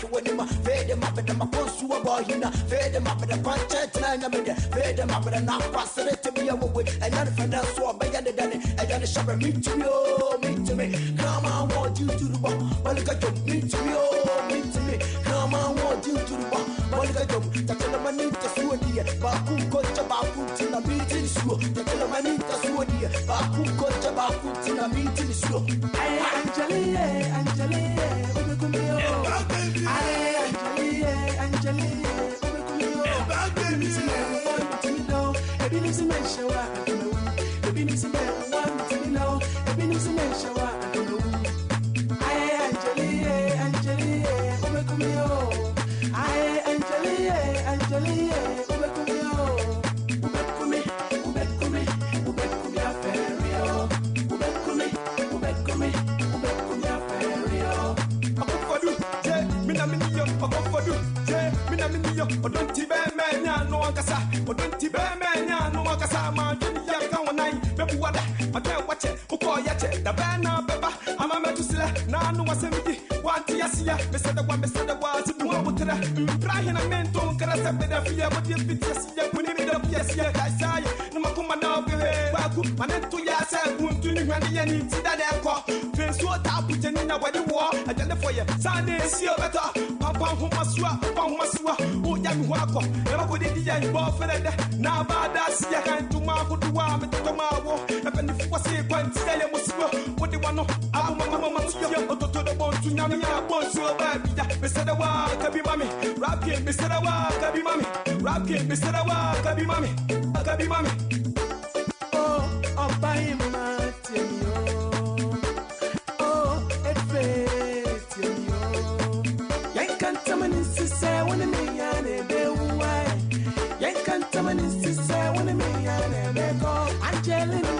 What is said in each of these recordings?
to win fade them up at the Maposu boy, fade them up at the punch, fade them up at the knock, pass it to be away, and then for that swap by the Danny, and then the shopper meet to me, oh, meet to me. Come on, want you to the bar, but look at you, meet to me, oh, meet to me. Come on, want you to the bar, but look at you, that's the money to sue dear, Baku coach about food in a meeting, so that's the money to sue dear, Baku coach about food in a meeting, so Angelia, don't be man, no one cassa, or don't be man, no one cassa, my young nine, maybe what I can't watch it, who call yet, the banner, Baba, I'm a metusilla, now no one sent me, what do you see? Mr. the one, Mr. the was, the one with the Brian and men don't get us up with the fear, but you fit yes, when you up, yes, I saw you, no Makuma now, Baku, my net to yourself, won't do you any that I call, Prince what I put in a wedding war, I tell you for you, Sunday, see you better, Papa, who must swap, who young wako, never put it in your friend. Now, that's your hand to Marco to Wam and tomorrow. And if you was a point, tell you what they want to our mamma to the bone to Yamia, bone so bad. Mr. Awa, Kabi Mammy, Rapkin, Mr. Awa, Kabi Mammy, Rapkin, Mr. Awa, Kabi Mammy, Kabi Mammy. Oh, I'll buy him, Martin. Oh, it fits you. Yank can't tell me this is when I mean. Yank someone is to say when I mean, Angelina.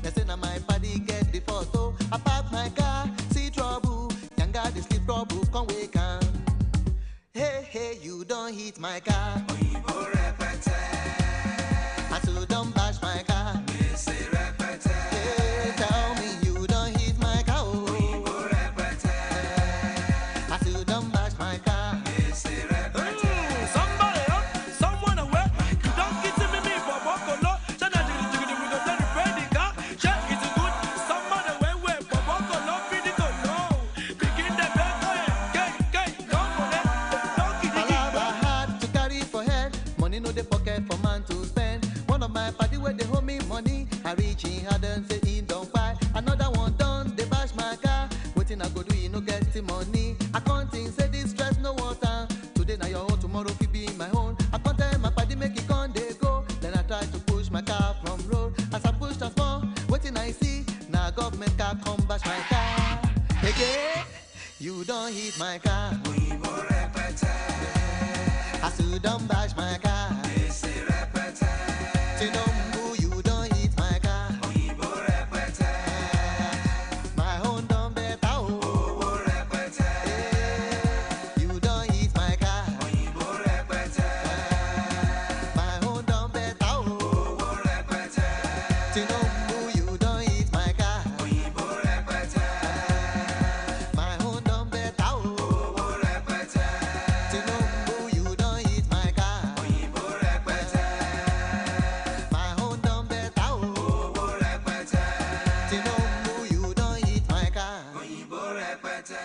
They say now my body get before, so I park my car, see trouble. Younger they sleep trouble, come wake up. Hey, hey, you don't hit my car. Oyibo repete. I still don't bash my car. Missy repete. Hey, tell me you don't hit my car. Oyibo repete. I still don't bash my car. Missy repete. Somebody up, someone away. You don't get to me for Bokolo. Shut up, we go play the Freddy car. Check it good. Someone away, for Bokolo, feed it on no. Begin the back, don't go there. Palava hard to carry for head. Money no the pocket for man to spend. One of my party where they hold me money. I reach in hard and say he don't buy. Another one done, they bash my car. Waiting I go do, you no get the money. I can't think, say this stress no water. Today now your own, tomorrow fi be my own. I can't tell my party make it con they go. Then I try to push my car from road. As I push the small, waiting I see. Now government car come bash my car. Again, you don't hit my car. Oyibo repete. I still don't bash my car. Missy repete. Tinombu, you don't hit my car. Oyibo repete. My own don't better. Oh, Owo repete. you don't hit my car. Oyibo repete. My own don't better. Oh, Owo repete. Tinombu, you don't hit my car. Oyibo repete. My own don't better. Oh, Owo repete. Tinombu, you don't hit my car. Oyibo repete. My own don't better. Oh, Owo repete. Tinombu, you don't hit my car. Oyibo repete.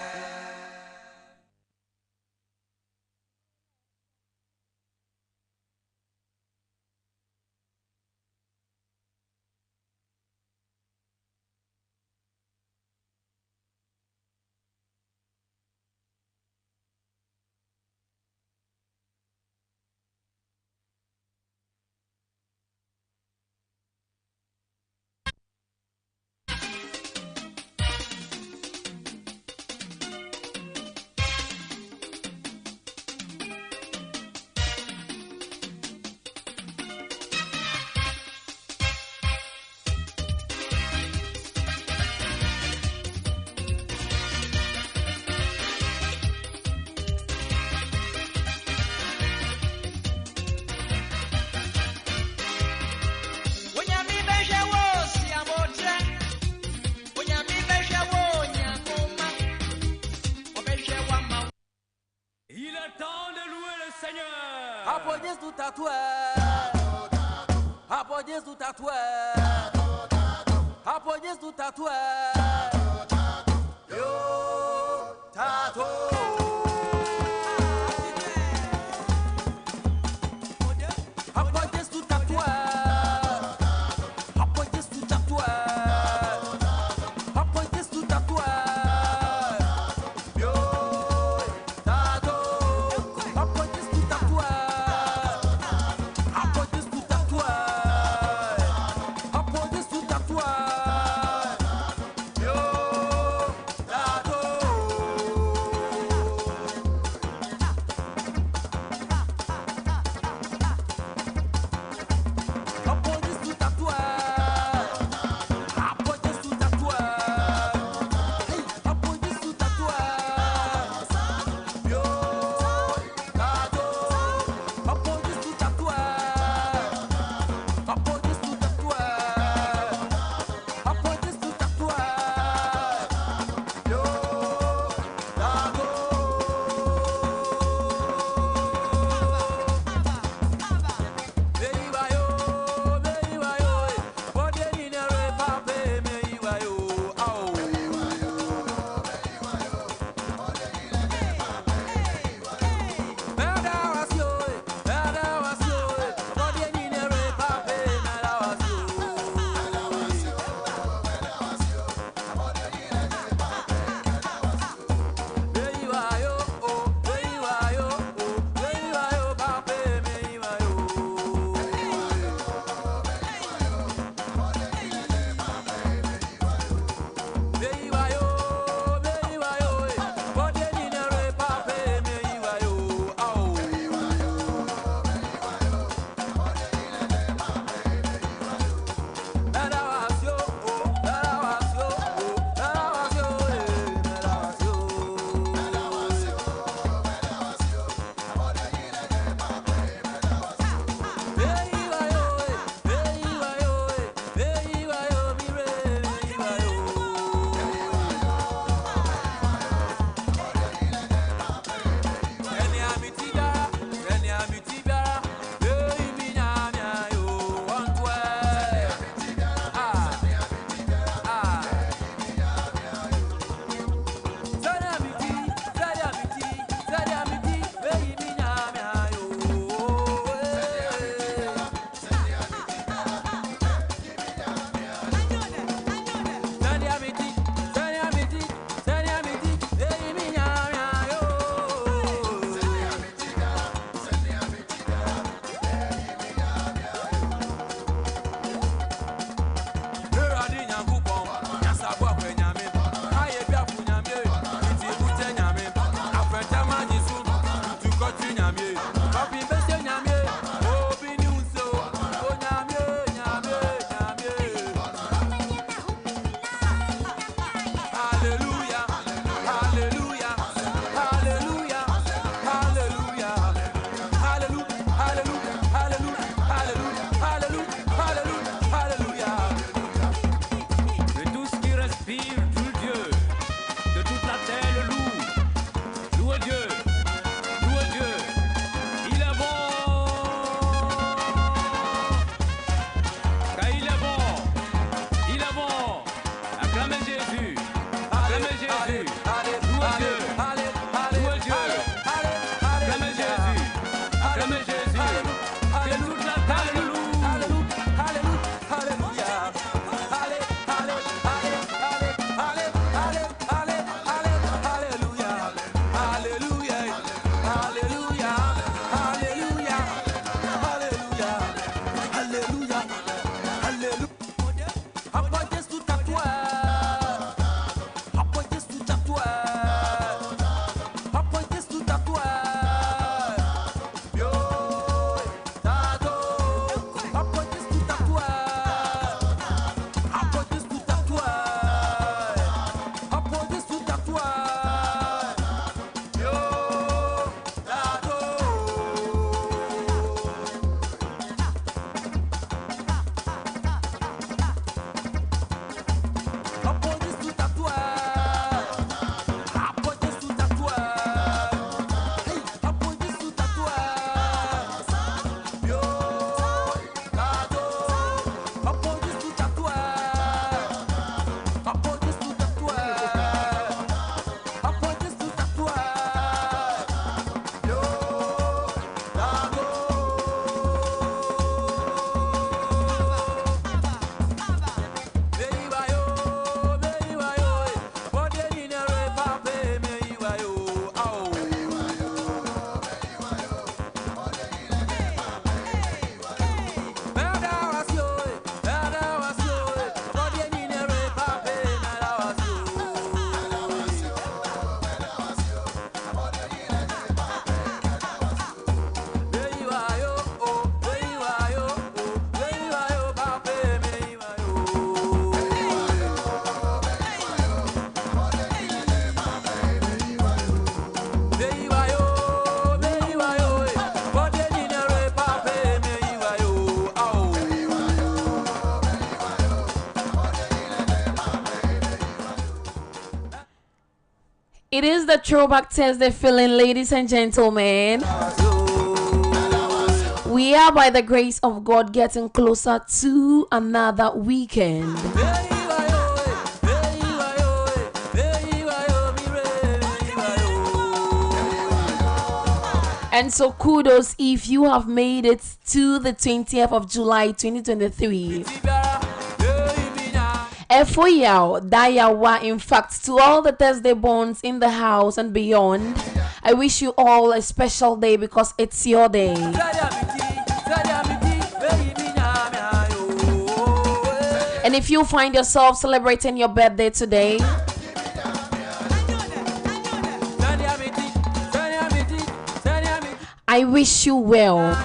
Il est temps de louer le Seigneur. Apogez tout tatoué. Apogez tout tatoué. Apogez tout tatoué. Yo, tatou. Apogez tout tatoué. Apogez tout tatoué. Apogez tout tatoué. Yo, tatou. Apogez tout tatoué. Apogez tout tatoué. Apogez tout tatoué. Yo, tatou. c'est le loup. Louez Dieu. Louez Dieu. Il est bon. Car il est bon. Il est bon. Acclamez Jésus. Acclamez Jésus. Louez Dieu. Louez Dieu. Acclamez Jésus. Acclamez Jésus. C'est toute la terre le loup. It is the Throwback Thursday feeling, ladies and gentlemen. We are, by the grace of God, getting closer to another weekend. And so kudos if you have made it to the 20th of July 2023. Efoyao, Dayawa, in fact, to all the Thursday borns in the house and beyond, I wish you all a special day because it's your day. And if you find yourself celebrating your birthday today, I wish you well.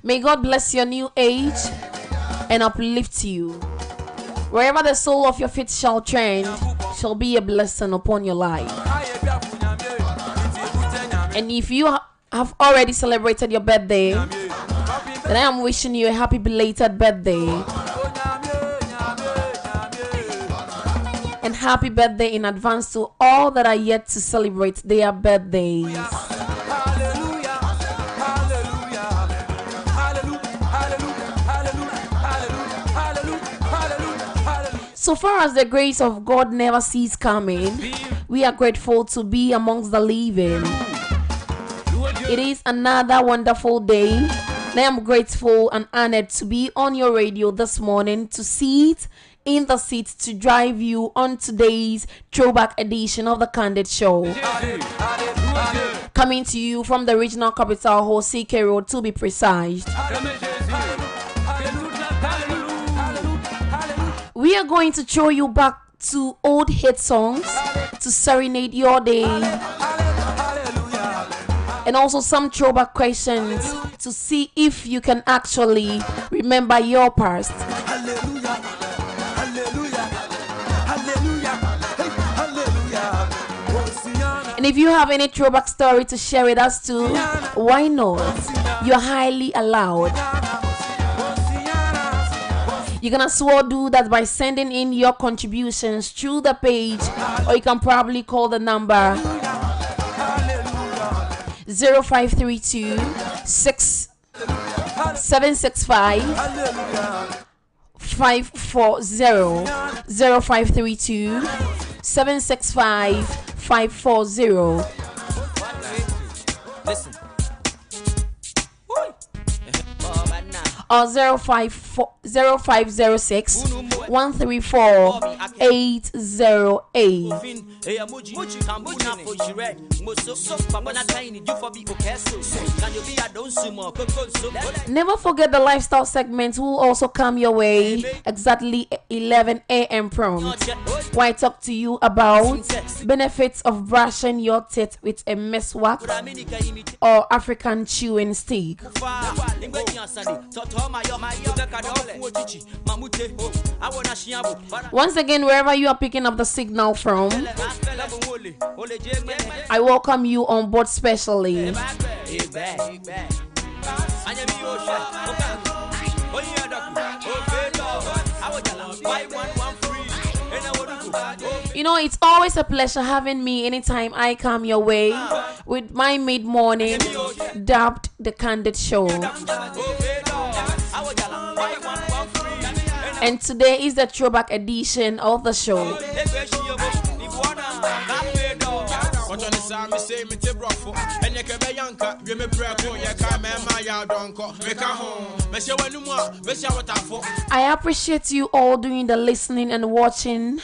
May God bless your new age and uplift you. Wherever the sole of your feet shall tread shall be a blessing upon your life. And if you have already celebrated your birthday, then I am wishing you a happy belated birthday. And happy birthday in advance to all that are yet to celebrate their birthdays. So far as the grace of God never ceases coming, we are grateful to be amongst the living. It is another wonderful day. I am grateful and honored to be on your radio this morning, to sit in the seat to drive you on today's throwback edition of the Candid Show. Coming to you from the regional capital, Hosike Road to be precise. We are going to throw you back to old hit songs to serenade your day. And also some throwback questions to see if you can actually remember your past. And if you have any throwback story to share with us too, why not? You're highly allowed. You can as well do that by sending in your contributions through the page, or you can probably call the number 0532 765 540 0532 765 540 Listen. or 0506 134 808. Never forget the lifestyle segment will also come your way exactly 11 a.m. prompt, where I talk to you about benefits of brushing your teeth with a meswak or African chewing stick. Once again, wherever you are picking up the signal from, I welcome you on board specially. You know, it's always a pleasure having me anytime I come your way with my mid-morning dubbed the Candid show. And today is the throwback edition of the show. I appreciate you all doing the listening and watching.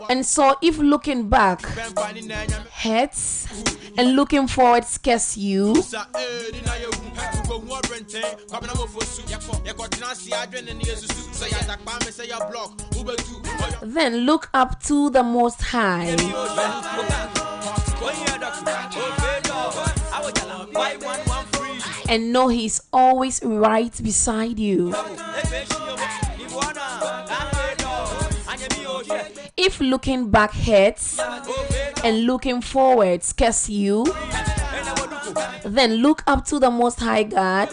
And so if looking back hurts and looking forward scares you, then look up to the Most High. And know He's always right beside you. If looking back hurts and looking forward scares you, then look up to the Most High God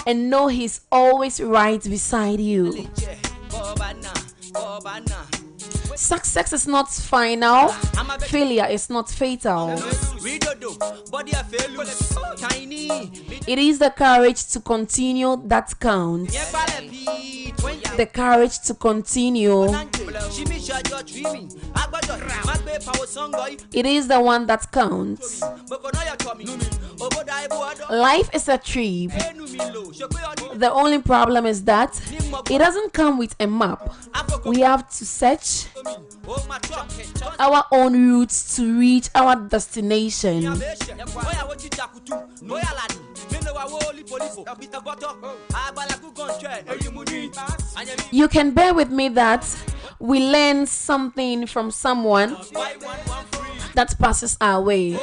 and know He's always right beside you. Success is not final, failure is not fatal. It is the courage to continue that counts. The courage to continue. It is the one that counts. Life is a trip. The only problem is that it doesn't come with a map. We have to search our own routes to reach our destination. You can bear with me that we learn something from someone that passes our way.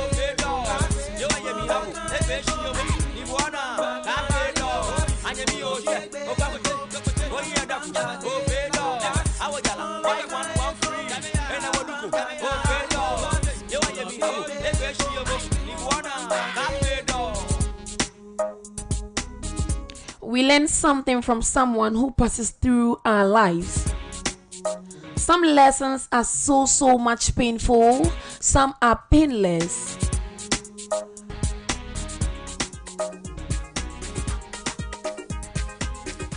We learn something from someone who passes through our lives. Some lessons are so much painful, some are painless.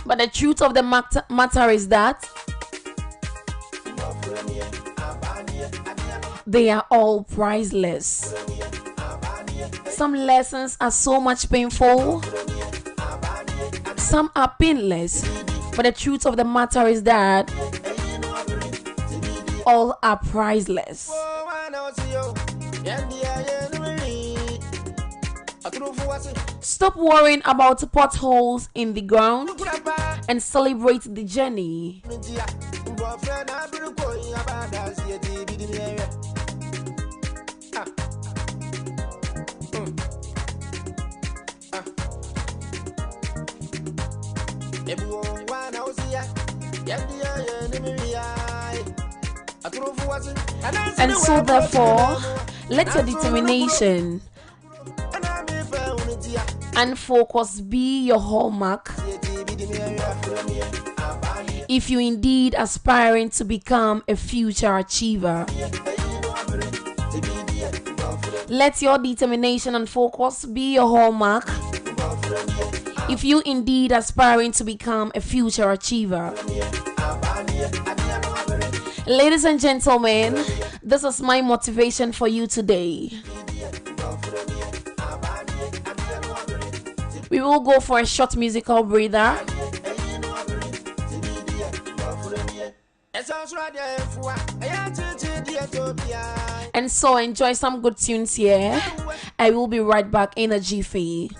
But the truth of the matter is that they are all priceless. Some lessons are so much painful, some are painless. But the truth of the matter is that all are priceless. Stop worrying about potholes in the ground and celebrate the journey. And so therefore, let your determination and focus be your hallmark If you indeed aspiring to become a future achiever, let your determination and focus be your hallmark. If you indeed aspiring to become a future achiever, ladies and gentlemen, this is my motivation for you today. We will go for a short musical breather. And so enjoy some good tunes here. I will be right back in a jiffy.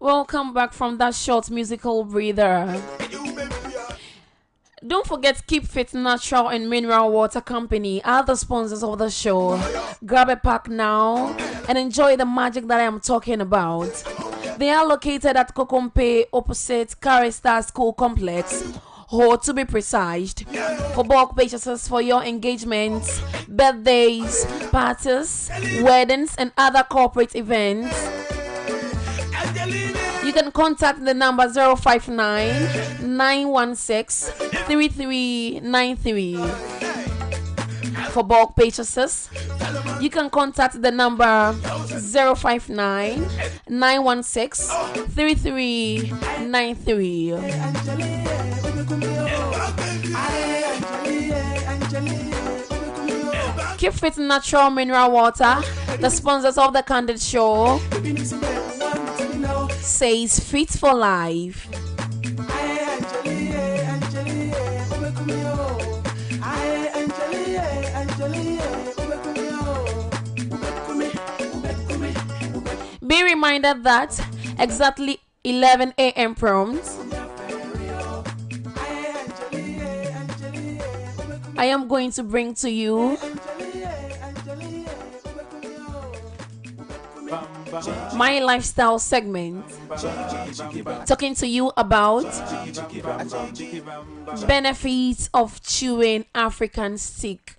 Welcome back from that short musical breather. Don't forget Keep Fit Natural and Mineral Water Company are the sponsors of the show. Grab a pack now and enjoy the magic that I am talking about. They are located at Kokompe opposite Karistar School Complex, or to be precise, for bulk purchases for your engagements, birthdays, parties, weddings, and other corporate events. You can contact the number 059-916-3393 for bulk purchases. You can contact the number 059-916-3393. Keep Fit Natural Mineral Water, the sponsors of the Candid show, says fit for life. Be reminded that exactly 11 a.m. prompt, I am going to bring to you my lifestyle segment, talking to you about benefits of chewing African stick.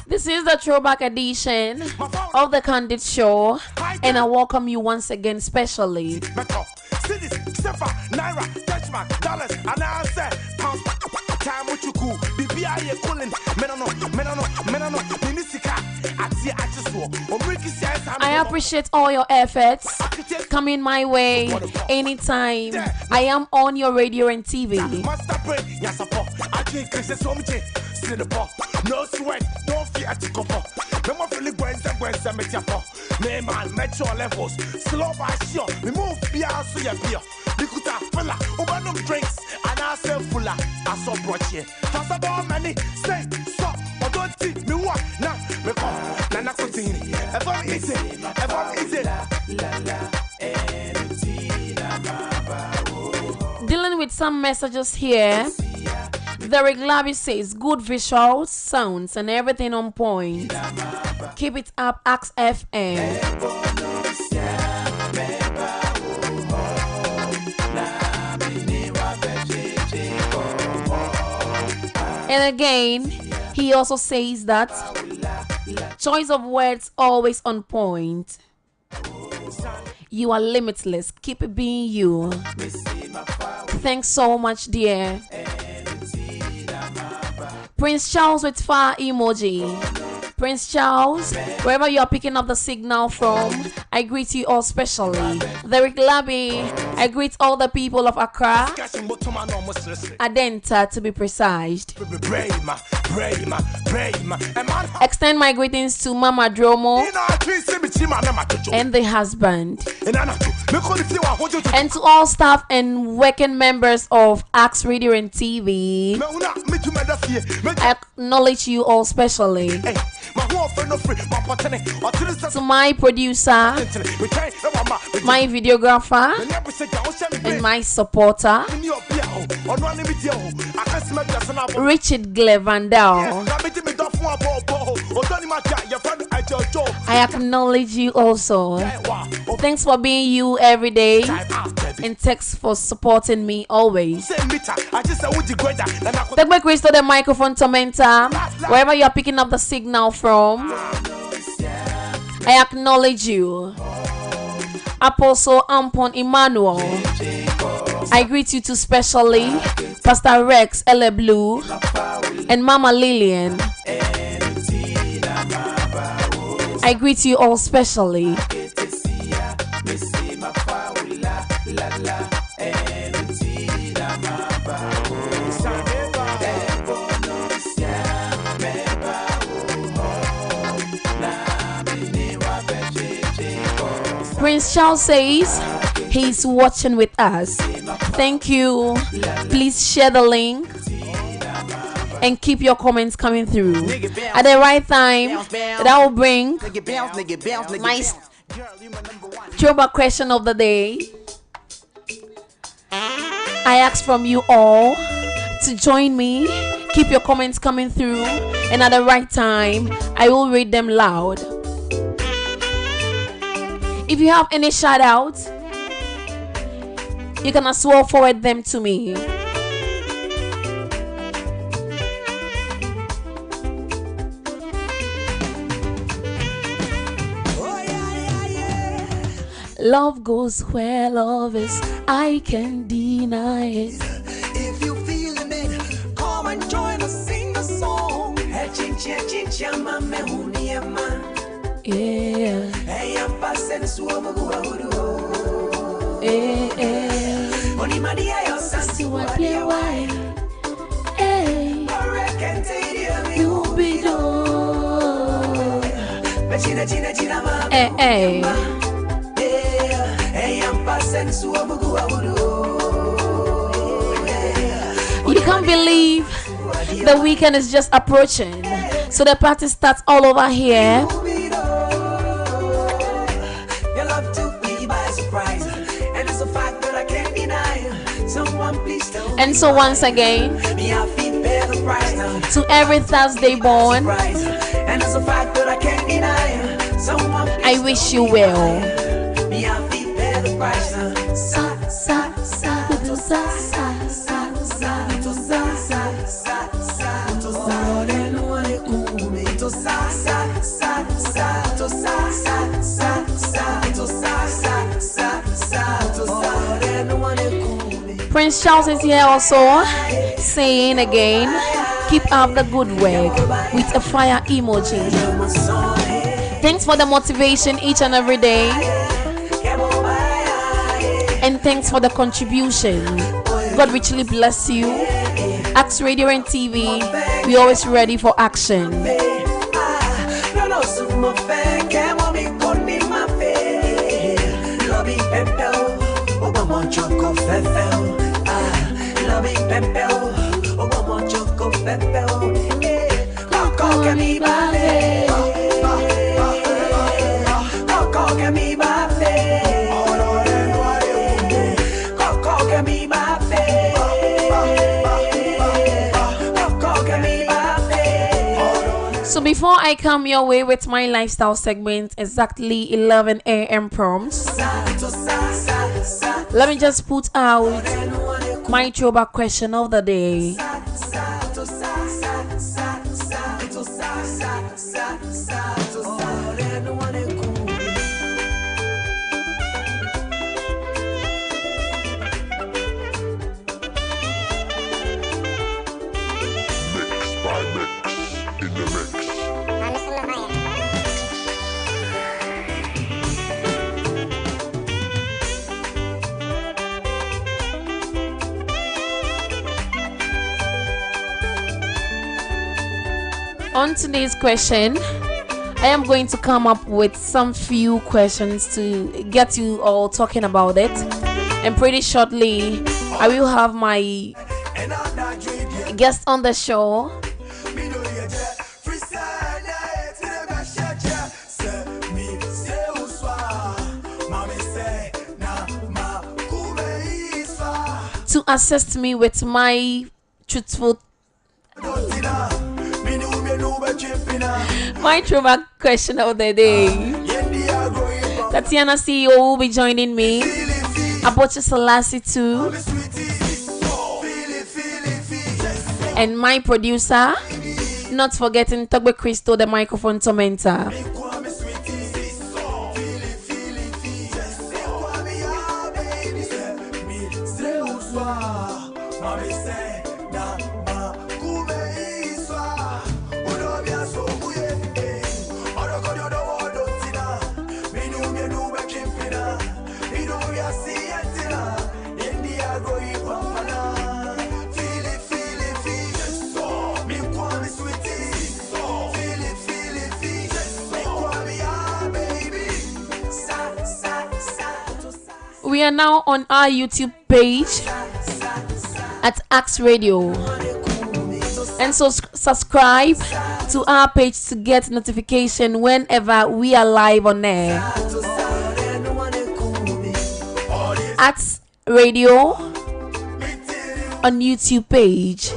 This is the throwback edition of the Candid show, and I welcome you once again specially. I appreciate all your efforts coming my way anytime. I am on your radio and TV. No sweat, don't fear to go for. No more feeling Gwenza, met your pop. Man, metro levels, slow by sure. We move beyond so your beer. Likuta, fella, open drinks, and I sell fuller. I saw brought here. Fast about money, say, stop, or don't teach me what. Now, me call, Nana continue. Ever easy, Dealing with some messages here. Derek Lavi says good visuals, sounds, and everything on point. Keep it up, Axe FM. And again, he also says that choice of words always on point. You are limitless. Keep it being you. Thanks so much, dear. Prince Charles with fire emoji. Prince Charles, wherever you are picking up the signal from, I greet you all specially. Derek Labby, I greet all the people of Accra, Adenta to be precise. Extend my greetings to Mama Dromo and the husband, and to all staff and working members of Axe Radio and TV. I acknowledge you all specially. To my producer, my videographer, and my supporter, Richard Glevandel. I acknowledge you also. Thanks for being you every day, and thanks for supporting me always. Take my Chris to the microphone, Tomenta, wherever you are picking up the signal from. I acknowledge you. Apostle Ampon Emmanuel, I greet you too specially. Pastor Rex Ele Blue and Mama Lillian, I greet you all specially. Prince Charles says he's watching with us. Thank you. Please share the link and keep your comments coming through. At the right time, that will bring my throwback question of the day. I ask from you all to join me. Keep your comments coming through, and at the right time, I will read them loud. If you have any shout outs, you can as well forward them to me. Love goes where love is, I can't deny it. If you feeling it, come and join us, sing a song. Yeah. You can't believe the weekend is just approaching, so the party starts all over here. And so once again, to every Thursday born, I wish you well. Prince Charles is here also, saying again, keep up the good work with a fire emoji. Thanks for the motivation each and every day, and thanks for the contribution. God richly bless you. Axe Radio and TV, we always ready for action. So before I come your way with my lifestyle segment, exactly 11 a.m. prompts, let me just put out my throwback question of the day. On today's question, I am going to come up with some few questions to get you all talking about it. And pretty shortly, I will have my guest on the show. To assist me with my truthful my throwback question of the day. Tatiana CEO will be joining me. Abocha Selassie too. And my producer, not forgetting Togbe Christo, the microphone tormentor. We are now on our YouTube page at Axe Radio, and so subscribe to our page to get notification whenever we are live on air. Axe Radio on YouTube page.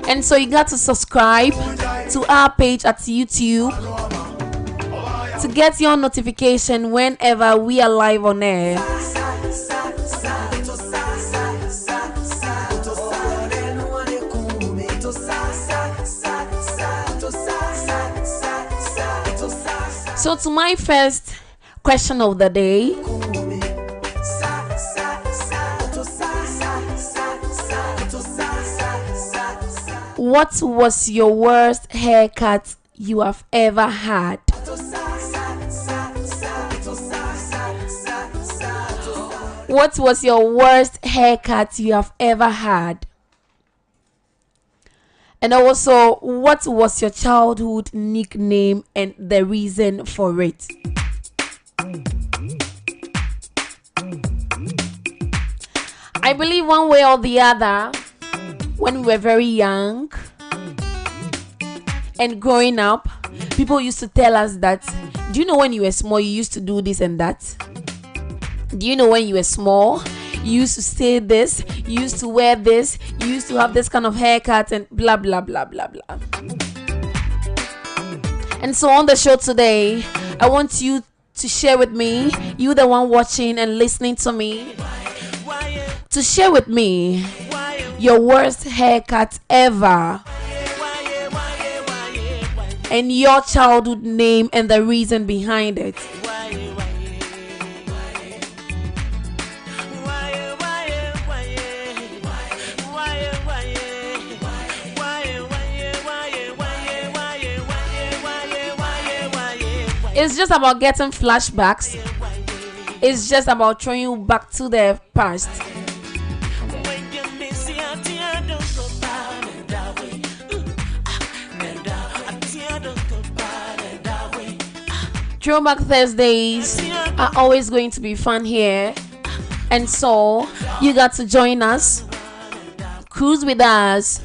And so you got to subscribe to our page at YouTube to get your notification whenever we are live on air. So to my first question of the day, what was your worst haircut you have ever had? What was your worst haircut you have ever had? And also, what was your childhood nickname and the reason for it? I believe one way or the other, when we were very young and growing up, people used to tell us that, do you know when you were small, you used to do this and that? Do you know when you were small, you used to say this, you used to wear this, you used to have this kind of haircut and blah, blah, blah, blah, blah. And so on the show today, I want you to share with me, you the one watching and listening to me, to share with me your worst haircut ever and your childhood name and the reason behind it. It's just about getting flashbacks. It's just about throwing you back to the past. Throwback Thursdays are always going to be fun here. And so you got to join us, cruise with us,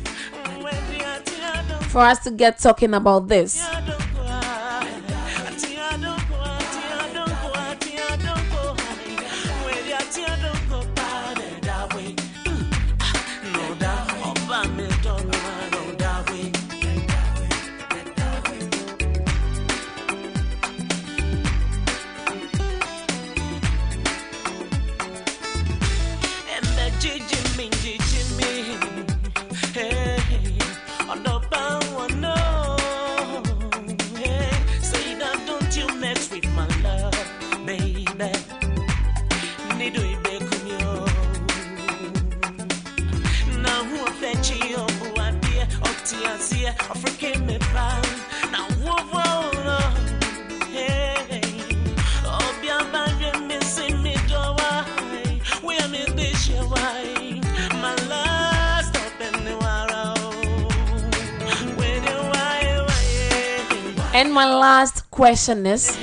for us to get talking about this. African me pan. Now wovo. Hey. Obia banje me see me jowa. We am in this why. My last stop in the why. And my last question is,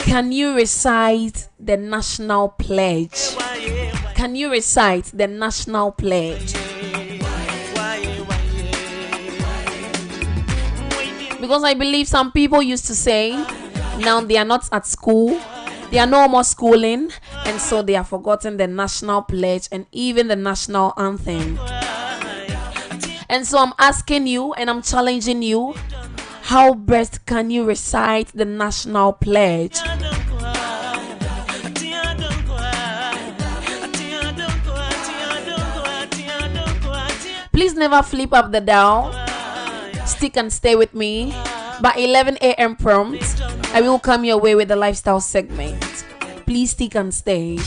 can you recite the national pledge? Can you recite the national pledge? Because I believe some people used to say, now they are not at school, they are no more schooling, and so they have forgotten the national pledge and even the national anthem. And so I'm asking you and I'm challenging you, how best can you recite the national pledge? Please never flip up the dial. Stick and stay with me. By 11 a.m. prompt, I will come your way with the lifestyle segment. Please stick and stay.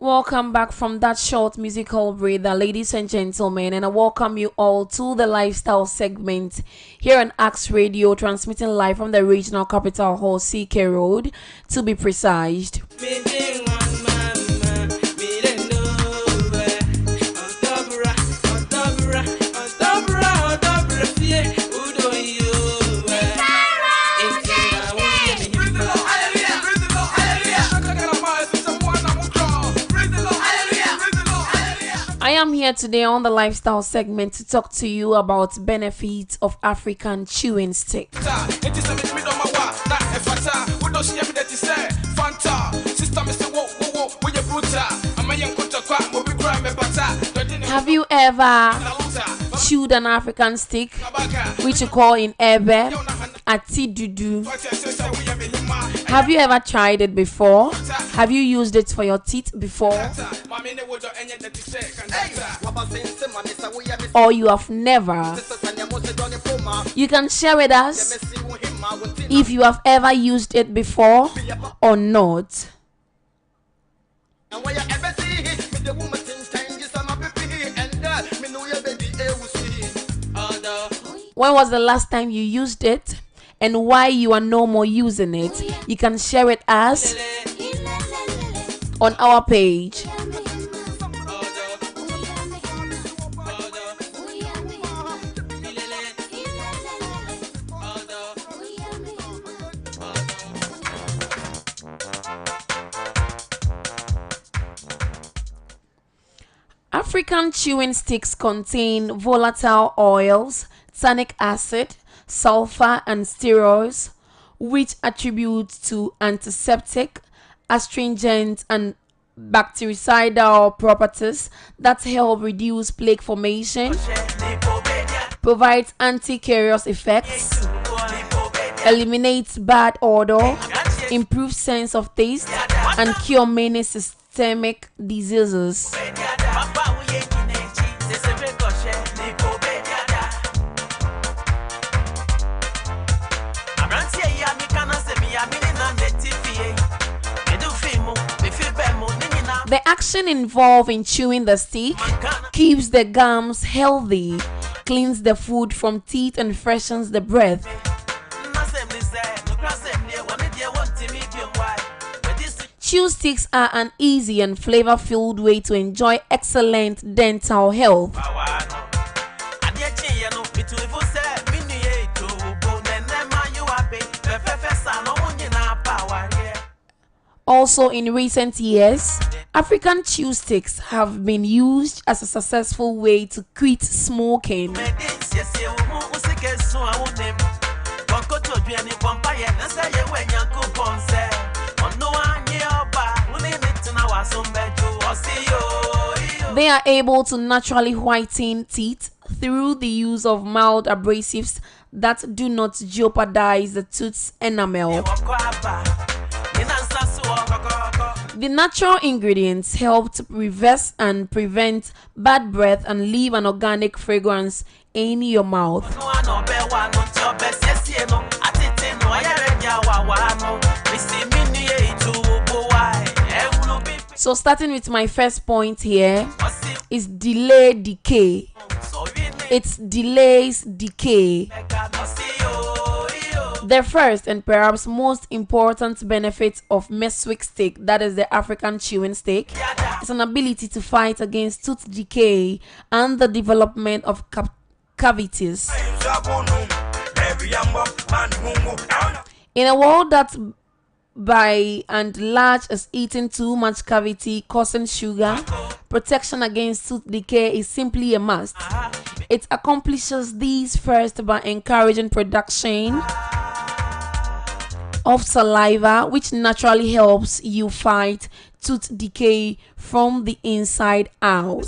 Welcome back from that short musical breather, ladies and gentlemen, and I welcome you all to the lifestyle segment here on Axe Radio, transmitting live from the regional capital hall, CK Road, to be precise. I am here today on the lifestyle segment to talk to you about benefits of African chewing stick. Have you ever chewed an African stick, which you call in Ebe, atidudu? Have you ever tried it before? Have you used it for your teeth before? Or you have never? You can share with us if you have ever used it before or not. When was the last time you used it and why you are no more using it? You can share with us on our page. African chewing sticks contain volatile oils, tannic acid, sulfur, and steroids, which attribute to antiseptic, astringent, and bactericidal properties that help reduce plaque formation, provides anti-carious effects, eliminates bad odor, improves sense of taste, and cure many systemic diseases. The action involved in chewing the stick keeps the gums healthy, cleans the food from teeth, and freshens the breath. Chew sticks are an easy and flavor-filled way to enjoy excellent dental health. Also, in recent years, African chew sticks have been used as a successful way to quit smoking. They are able to naturally whiten teeth through the use of mild abrasives that do not jeopardize the tooth's enamel. The natural ingredients help to reverse and prevent bad breath and leave an organic fragrance in your mouth. So starting with my first point here is delay decay. It delays decay. The first and perhaps most important benefit of Meswick stick, that is the African chewing stick, is an ability to fight against tooth decay and the development of cavities. In a world that by and large is eating too much cavity causing sugar, protection against tooth decay is simply a must. It accomplishes these first by encouraging production of saliva, which naturally helps you fight tooth decay from the inside out.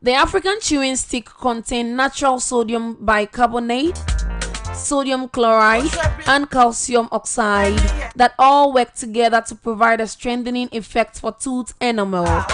The African chewing stick contains natural sodium bicarbonate, sodium chloride, and calcium oxide that all work together to provide a strengthening effect for tooth enamel.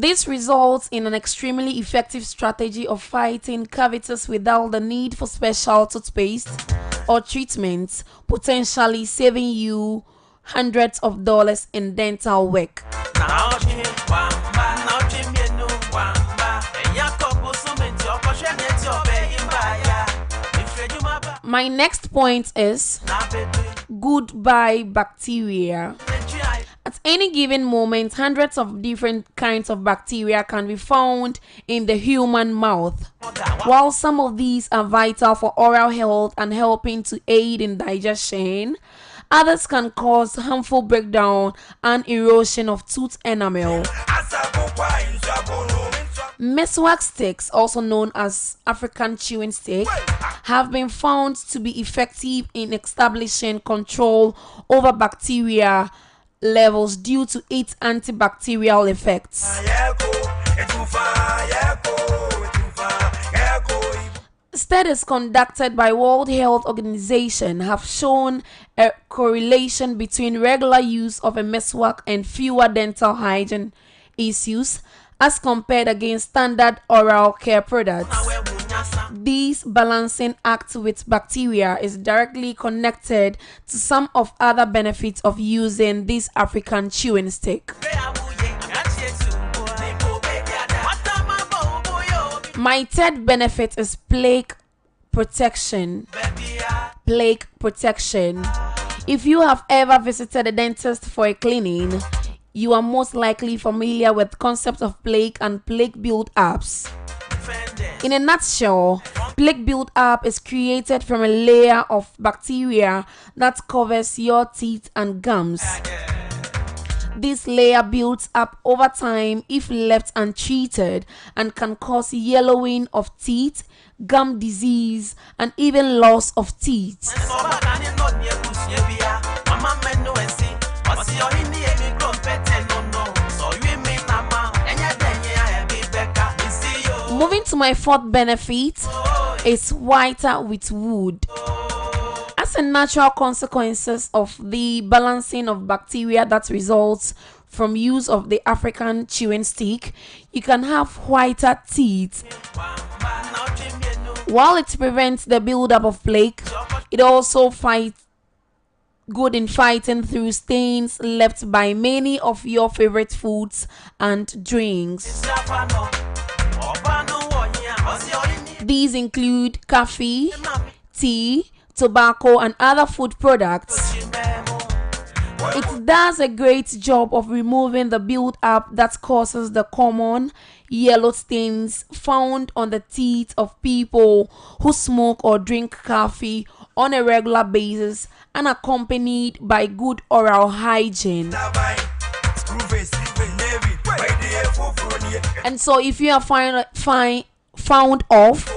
This results in an extremely effective strategy of fighting cavities without the need for special toothpaste or treatments, potentially saving you hundreds of dollars in dental work. My next point is goodbye bacteria. At any given moment, hundreds of different kinds of bacteria can be found in the human mouth. While some of these are vital for oral health and helping to aid in digestion, others can cause harmful breakdown and erosion of tooth enamel. Meswak sticks, also known as African chewing stick, have been found to be effective in establishing control over bacteria levels due to its antibacterial effects. Studies conducted by World Health Organization have shown a correlation between regular use of a meswak and fewer dental hygiene issues as compared against standard oral care products. This balancing act with bacteria is directly connected to some of other benefits of using this African chewing stick. My third benefit is plaque protection. Plaque protection. If you have ever visited a dentist for a cleaning, you are most likely familiar with the concept of plaque and plaque build-ups. In a nutshell, plaque build-up is created from a layer of bacteria that covers your teeth and gums. This layer builds up over time if left untreated and can cause yellowing of teeth, gum disease, and even loss of teeth. Moving to my fourth benefit is whiter with wood. As a natural consequence of the balancing of bacteria that results from use of the African chewing stick, you can have whiter teeth. While it prevents the buildup of plaque, it also fights good in fighting through stains left by many of your favorite foods and drinks. These include coffee, tea, tobacco, and other food products. It does a great job of removing the build-up that causes the common yellow stains found on the teeth of people who smoke or drink coffee on a regular basis and accompanied by good oral hygiene. And so if you are found off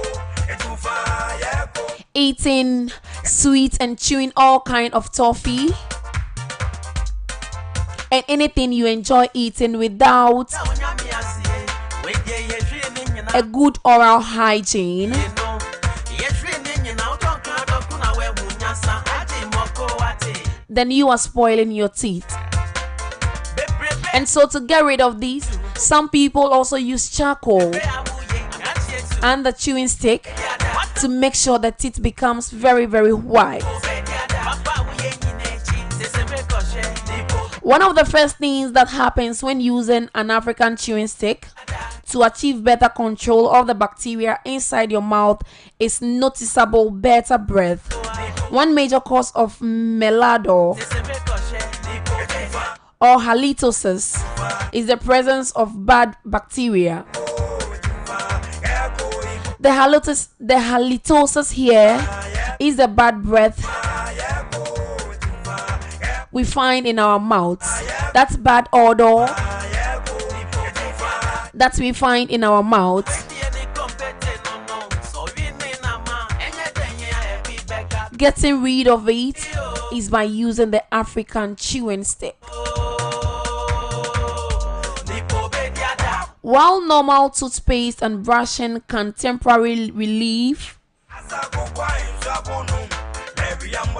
eating sweets and chewing all kind of toffee and anything you enjoy eating without a good oral hygiene, then you are spoiling your teeth. And so to get rid of these, some people also use charcoal and the chewing stick to make sure the teeth becomes very, very white. One of the first things that happens when using an African chewing stick to achieve better control of the bacteria inside your mouth is noticeable better breath. One major cause of malodor or halitosis is the presence of bad bacteria. The halitosis here is the bad breath we find in our mouths. That's bad odor that we find in our mouths. Getting rid of it is by using the African chewing stick. While normal toothpaste and brushing can temporarily relieve,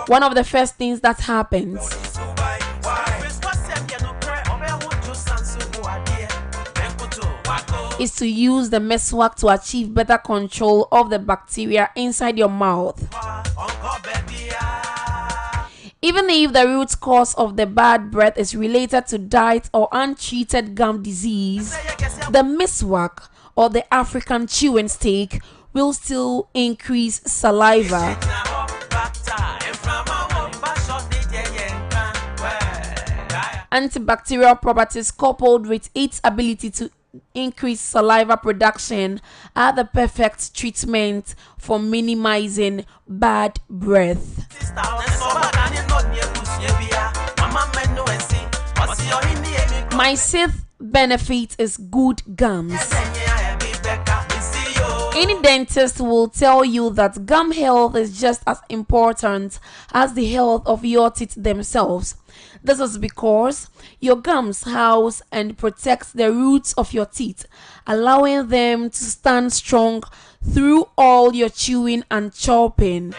one of the first things that happens is to use the miswak to achieve better control of the bacteria inside your mouth. Even if the root cause of the bad breath is related to diet or untreated gum disease, the miswak or the African chewing stick will still increase saliva. Antibacterial properties coupled with its ability to increase saliva production are the perfect treatment for minimizing bad breath. My sixth benefit is good gums. Any dentist will tell you that gum health is just as important as the health of your teeth themselves. This is because your gums house and protect the roots of your teeth, allowing them to stand strong through all your chewing and chopping.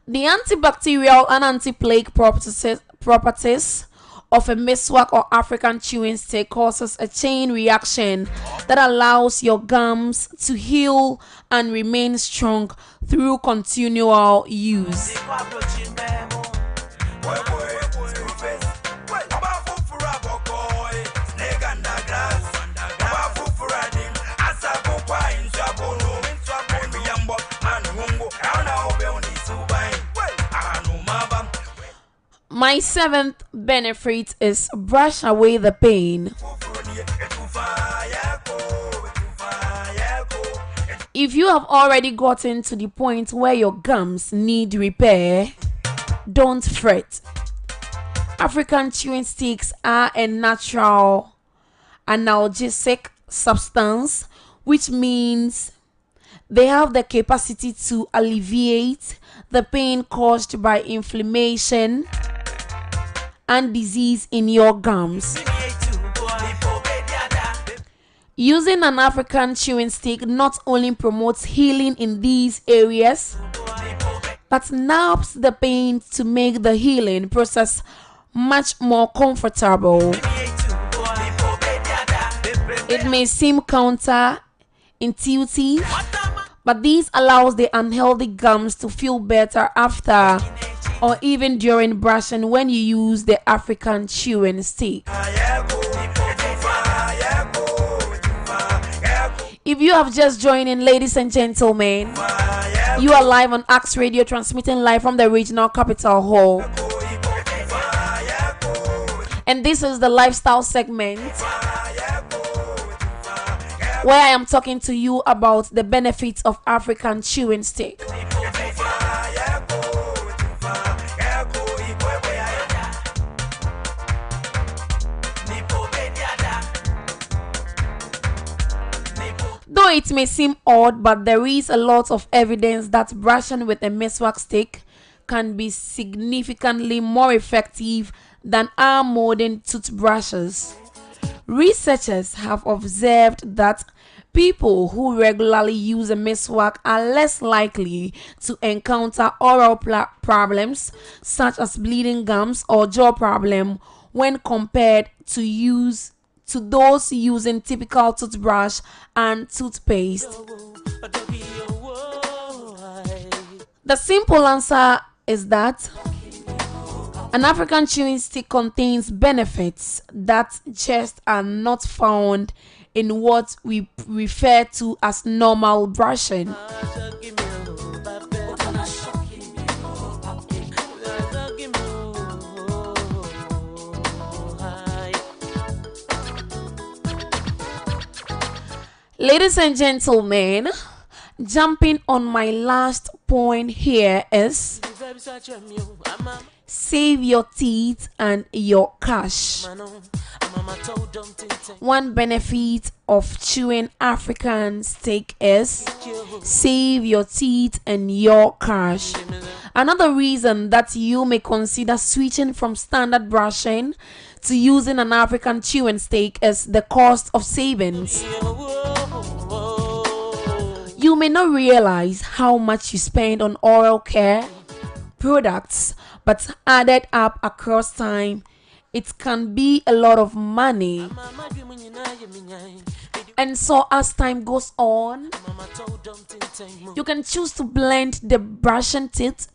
The antibacterial and anti-plaque properties of a miswak or African chewing stick causes a chain reaction that allows your gums to heal and remain strong through continual use. My seventh benefit is brush away the pain. If you have already gotten to the point where your gums need repair, don't fret. African chewing sticks are a natural analgesic substance, which means they have the capacity to alleviate the pain caused by inflammation and disease in your gums. Using an African chewing stick not only promotes healing in these areas, but naps the pain to make the healing process much more comfortable. It may seem counterintuitive, but this allows the unhealthy gums to feel better after or even during brushing when you use the African chewing stick. If you have just joined in, ladies and gentlemen, you are live on Axe Radio, transmitting live from the regional capital hall. And this is the lifestyle segment where I am talking to you about the benefits of African chewing stick. Though it may seem odd, but there is a lot of evidence that brushing with a miswak stick can be significantly more effective than our modern toothbrushes. Researchers have observed that people who regularly use a miswak are less likely to encounter oral problems such as bleeding gums or jaw problem when compared to those using typical toothbrush and toothpaste. The simple answer is that an African chewing stick contains benefits that just are not found in what we refer to as normal brushing. Ladies and gentlemen, jumping on my last point here is save your teeth and your cash. One benefit of chewing African stick is save your teeth and your cash. Another reason that you may consider switching from standard brushing to using an African chewing stick is the cost of savings. You may not realize how much you spend on oral care products, but added up across time, it can be a lot of money. And so as time goes on, you can choose to blend the brush and teeth,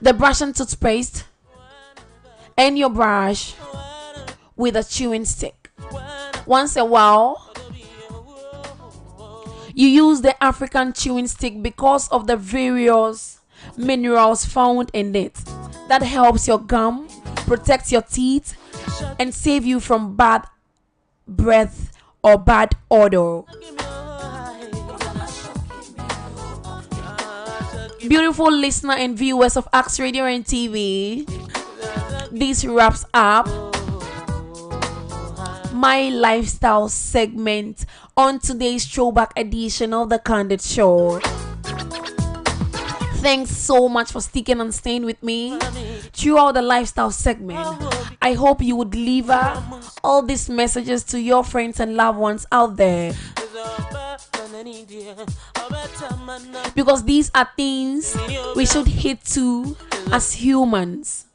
the brush and toothpaste, and your brush with a chewing stick. Once a while, you use the African chewing stick because of the various minerals found in it that helps your gum, protect your teeth, and save you from bad breath or bad odor. Beautiful listener and viewers of Axe Radio and TV, this wraps up my lifestyle segment on today's throwback edition of the Candid Show. Thanks so much for sticking and staying with me throughout the lifestyle segment. I hope you would deliver all these messages to your friends and loved ones out there, because these are things we should hit to as humans.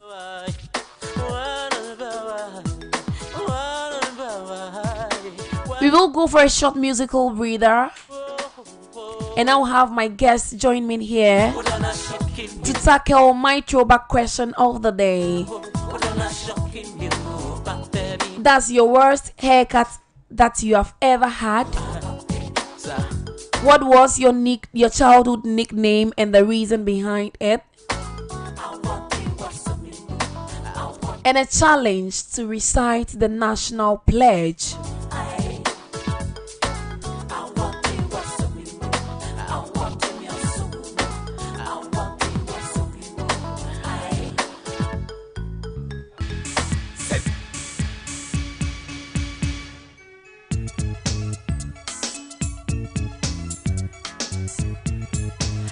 We will go for a short musical breather, and I'll have my guests join me here to tackle my throwback question of the day. That's your worst haircut that you have ever had. What was your childhood nickname and the reason behind it? And a challenge to recite the national pledge.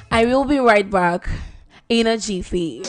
I will be right back in a jiffy.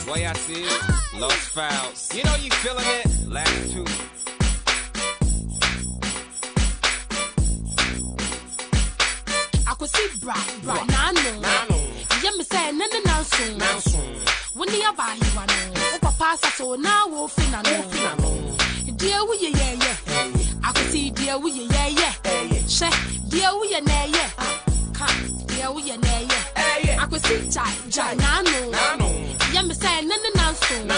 Way I see it, lost files. You know you feeling it? Last two. I could see bra, nano. Yeah, me say, no, soon. When you buy you one, oh, papa, so now we'll finna no. Dear, we yeah. I could see, dear, we yeah. She, dear, we yeah. Come, dear, we yeah. I could see, jai, nano. Yeah, me say, no, soon.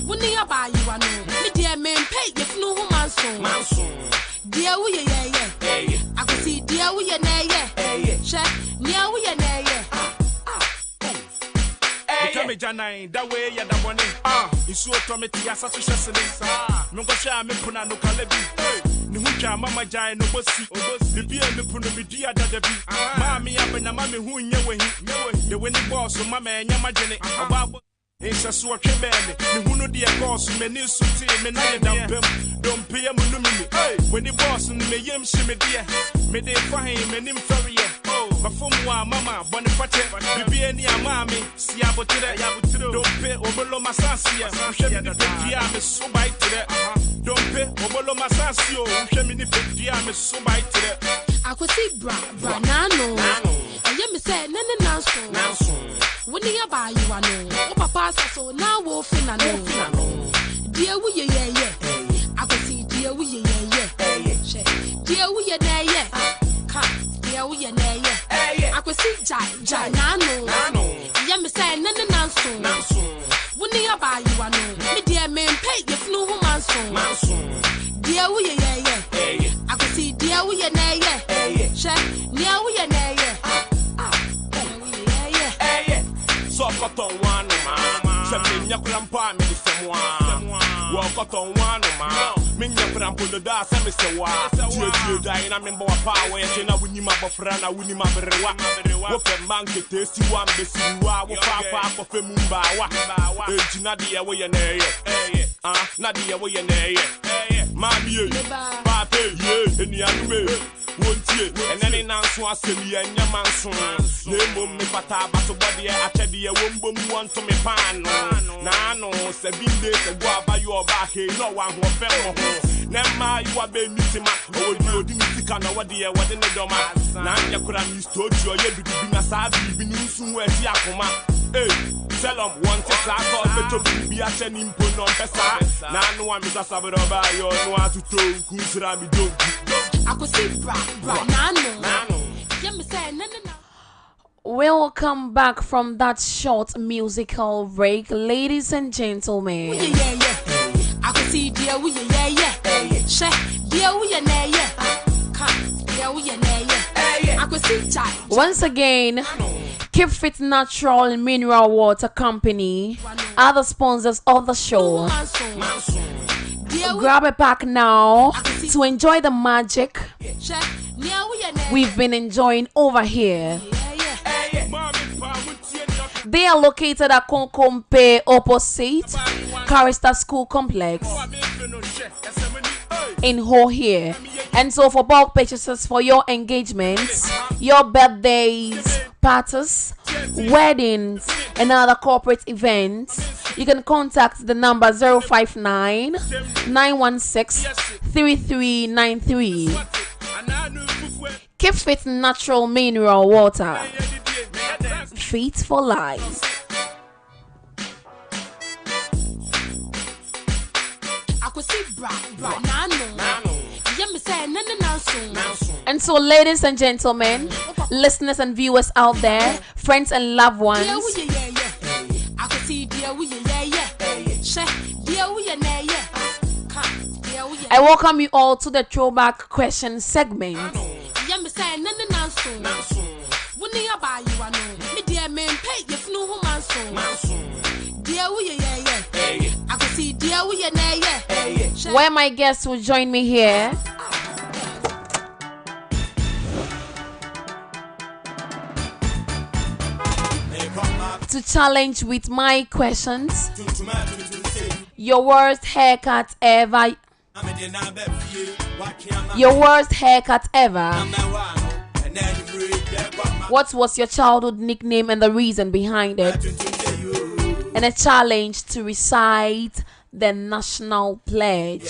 When you buy you one, me dear man, pay if no woman soon. Dear, we yeah. I could see, dear, we yeah. She, near we yeah. Me janai that way ya da boni isu automati ya satu shesene me go sha me puna no kalebi ni hutwa mama jai no bosi bibia me punu me dia da da bi mami ya bena mami hu nye wehi de weni boss mama enya magene ababo Insa so twebe me hunu de boss me ni suti me na dampem don pay mu numimi when the boss ni me yem shi me de fahin me nim feriye Bafumwa mama bonifate bibi ni amami si abotere don't pay obolo masansi uhwe mi ni pedia me so bai tere don't pay obolo masansi uhwe mi ni pedia me so bai tere akwesi bra nano aye me say nene nanso when you buy you one o papa so now wo finna no dear we yeah akwesi dear we yeah dear we yeah come dear we yeah I could see jai, nano. Yeah, me say, no, nanso. When you buy you one, me dear man, pay if no woman soon. Dear, we yeah. I could see, dear, we yeah. She, near we yeah. So, got on one, Shabby Yakulampa, me some one. Walk on one, Minya Prampo the Da, Mr. Wa, Dina Member Power, and I win my Bafrana, win my Berewa, Whoop Monkey, tasty one, Bessie, Papa for Femumba, Nadia, way and Nadia, way and Mammy, Papa, and the other way. And then in answer, I say, yeah, man, soon. Name me, but I was a body, I tell you, won't want to me pan. Nano, 7 days ago, by your back, no one who fell. Nema, you are being meeting my old music and what dear, what in the doma. Now you could have used to you, you be a sad, been soon where Yakoma. Hey, tell them one test, I thought better be a sending put on Pesa. Now no one is a saboteur by your no one to talk, who's Rabbi Dog. I could see bra, nano. Yeah, me say, no. Welcome back from that short musical break, ladies and gentlemen. Yeah. I could see dear we yeah. She, dear we yeah. Come, dear we yeah. I could see jai. Once again, Keep Fit Natural Mineral Water Company are the sponsors of the show. Grab a pack now to enjoy the magic we've been enjoying over here. They are located at Konkompe opposite Carista School Complex in Ho here. And so for bulk purchases for your engagements, your birthdays, parties, weddings, and other corporate events, you can contact the number 059 916 3393. Keep Fit Natural Mineral Water. Fit for life. I could see bra, nano. Yeah, me say, no. And so, ladies and gentlemen, listeners and viewers out there, friends and loved ones, I could see dear we yeah. Dear we yeah. I welcome you all to the throwback question segment. Yeah, me say, no. When you buy you one, me dear man, pay if no woman soon. Dear we yeah. I could see dear we yeah. Where my guests will join me here to challenge with my questions. Your worst haircut ever. Your worst haircut ever. What was your childhood nickname and the reason behind it? and a challenge to recite the national pledge.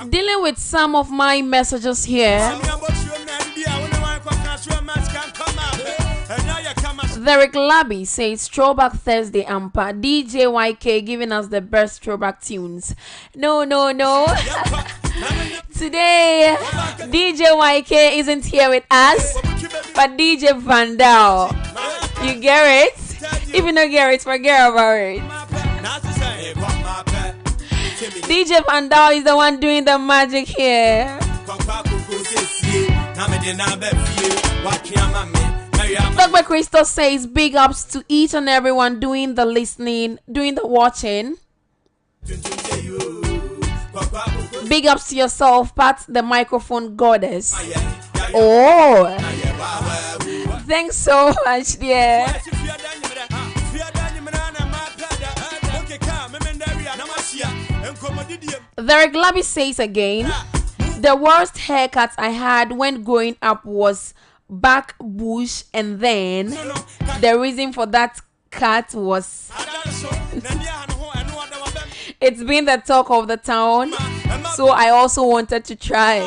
Dealing with some of my messages here. Derek Labby says Throwback Thursday Ampa. DJ YK giving us the best throwback tunes. No. Today, DJ YK isn't here with us, but DJ Vandal. You get it? If you don't get it, forget about it. DJ Vandal is the one doing the magic here. Dr. Crystal says big ups to each and everyone doing the listening, doing the watching. Big ups to yourself, Pat the microphone goddess. Oh, thanks so much, dear. Derek Labby says again, the worst haircut I had when growing up was back bush, and then the reason for that cut was it's been the talk of the town, so I also wanted to try.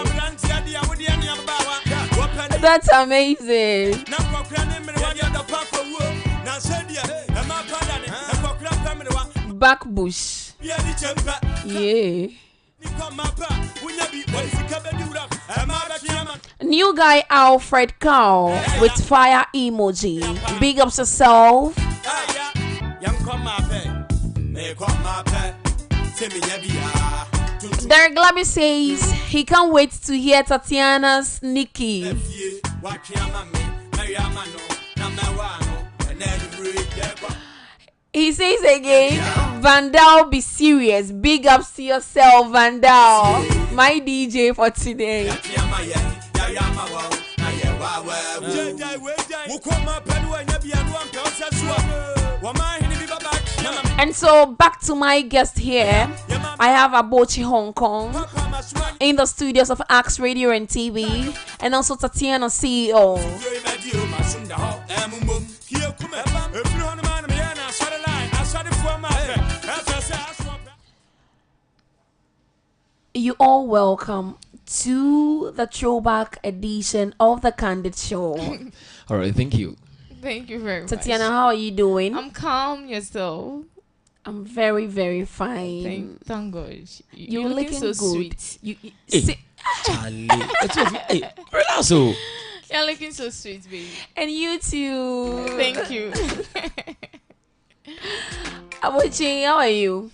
That's amazing. Back bush. Yeah. New guy Alfred Cow with fire emoji. Big ups yourself. Derek Labby says he can't wait to hear Tatiana's Nikki. He says again, Vandal, be serious. Big ups to yourself, Vandal. My DJ for today. And so back to my guest here. I have Abochi Hong Kong in the studios of Axe Radio and TV, and also Tatiana CEO. You all welcome to the throwback edition of the Candid Show. All right, thank you. Thank you very much. Tatiana, how are you doing? I'm calm. Yourself? I'm very, very fine. Thank God. You're looking so good. Sweet. Charlie. Hey, relax. Oh. You're looking so sweet, baby. And you too. Thank you. Abochi, how are you?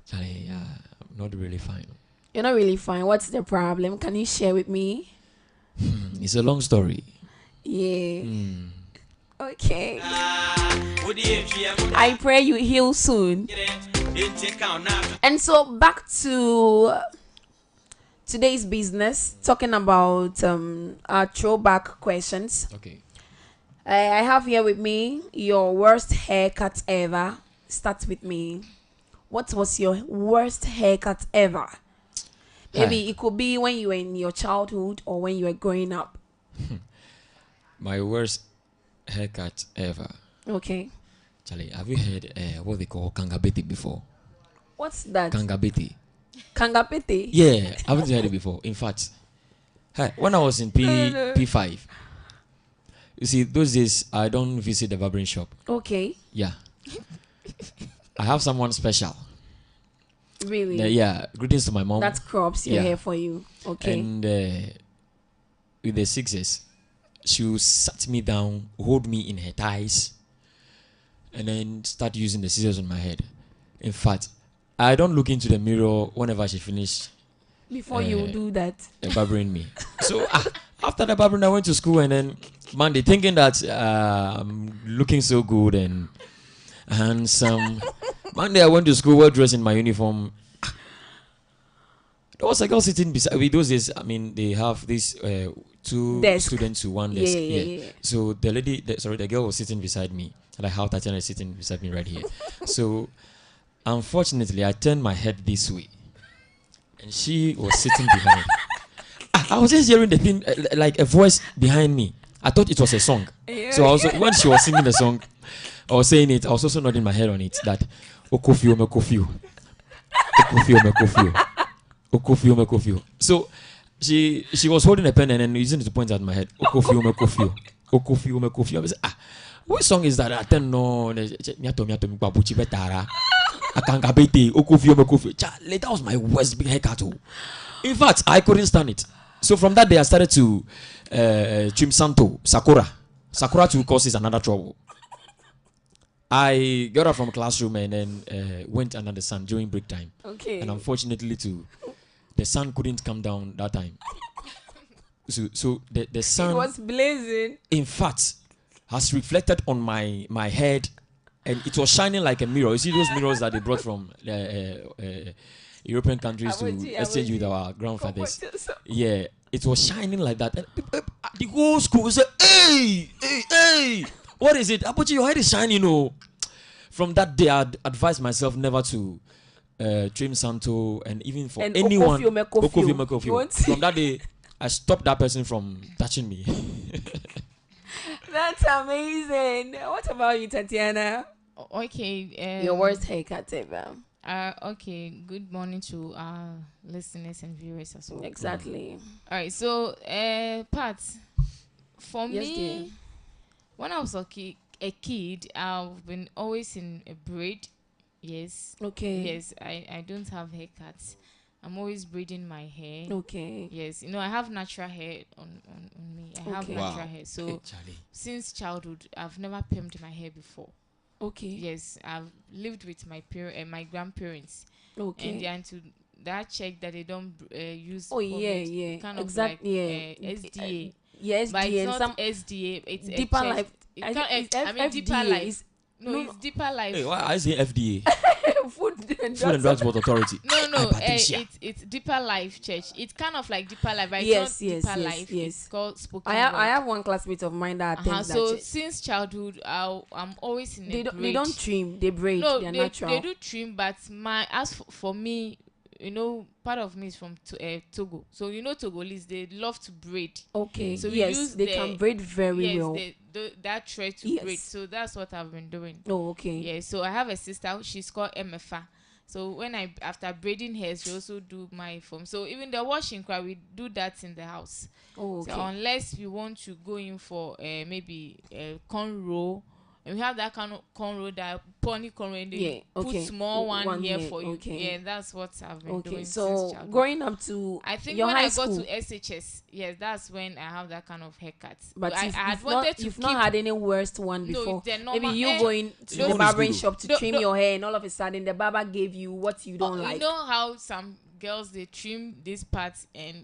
Charlie, I'm not really fine. You're not really fine. What's the problem? Can you share with me? It's a long story. Yeah. Okay. I pray you heal soon. And so back to today's business, talking about our throwback questions. Okay. I have here with me your worst haircut ever. Start with me. What was your worst haircut ever? Maybe it could be when you were in your childhood or when you were growing up. My worst haircut ever. Okay. Charlie, have you heard what they call kangabiti before? What's that? Kangabiti. Kangapete? Yeah, I haven't heard it before. In fact, when I was in P5, you see, those days I don't visit the barbering shop. Okay. Yeah. I have someone special. Really? Yeah. Greetings to my mom. That crops your hair for you. Okay. And with the sixes, she sat me down, hold me in her thighs, and then start using the scissors on my head. In fact, I don't look into the mirror whenever she finished. Before you do that. Barbering me. So after the barbering, I went to school, and then Monday, thinking that I'm looking so good and handsome. Monday, I went to school, well dressed in my uniform. There was a girl sitting beside me. Those days, I mean, they have these two Desk. students to one desk. Yeah. So the girl was sitting beside me, and I have Tatiana sitting beside me right here. So, unfortunately, I turned my head this way, and she was sitting behind. I was just hearing the thing, like a voice behind me. I thought it was a song. Yeah. So when she was singing the song, I was saying it. I was also nodding my head on it that Okofio Mekofio, Okofio Mekofio, Okofio Mekofio. So she was holding a pen and then using it to point at my head. Okofio Mekofio, Okofio Mekofio. I was like, what song is that? I don't know. That was my worst big haircut. In fact, I couldn't stand it. So from that day, I started to trim Sakura. Sakura too causes another trouble. I got out from classroom and then went under the sun during break time. Okay. And unfortunately, too, the sun couldn't come down that time. So the sun, It was blazing. in fact, has reflected on my head, and it was shining like a mirror. You see those mirrors that they brought from European countries to exchange with our grandfathers. Yeah, it was shining like that. And the whole school said, hey, what is it? Abuchi, your head is shining, oh. From that day, I advised myself never to trim Santo, and even for And anyone. Okofio Mekofio. You want to- From that day, I stopped that person from touching me. That's amazing. What about you, Tatiana? Okay. Your worst haircut ever. Okay. Good morning to our listeners and viewers as well. Exactly. All right. So, Pat, for Yes, me, dear. when I was a kid, I've been always in a braid. Yes. Okay. Yes. I don't have haircuts. I'm always braiding my hair. Okay. Yes, I have natural hair on me. I have Okay. natural hair. So Charlie. since childhood, I've never permed my hair before. Okay. Yes, I've lived with my grandparents, Okay. and they're into that check that they don't use. Oh, yeah, pomade, yeah. kind of Exactly, like yeah. SDA. Yes, But D it's and not some SDA. It's a deeper check. life. It I can't- think it's I mean, deeper FDA. life. It's No, it's deeper life. Hey, why I say FDA? Food and Food and Drugs Board Authority. No, Patricia. it's Deeper Life Church. It's kind of like Deeper Life, but Yes, it's not yes, Deeper yes, Life. yes. It's called Spoken I have Word. one classmate of mine that attends that So church. since childhood, I'm always in They a don't, braid. they don't trim, they braid, No, they're they natural. do trim, but for me, part of me is from Togo. So Togolese, they love to braid. Okay, So we yes, use they can braid very well. That thread to Yes. braid. So that's what I've been doing. Oh, okay. Yeah, so I have a sister. She's called MFA. So after braiding hair, she also do my form. So even the washing cry, we do that in the house. Oh, okay. So unless we want to go in for maybe cornrow, and we have that kind of cornrow, that pony cornrow, and they put small one here for you. Okay. Yeah, that's what I've been doing since So childhood. growing up to I think your when high I school, got to SHS, yes, that's when I have that kind of haircut. but I had you've wanted to you've keep. not had any worst one No, before. they're Maybe normal. you going to Your the own is barbering good. shop to No, trim no. your hair, and all of a sudden the barber gave you what you don't like. You know how some girls they trim this part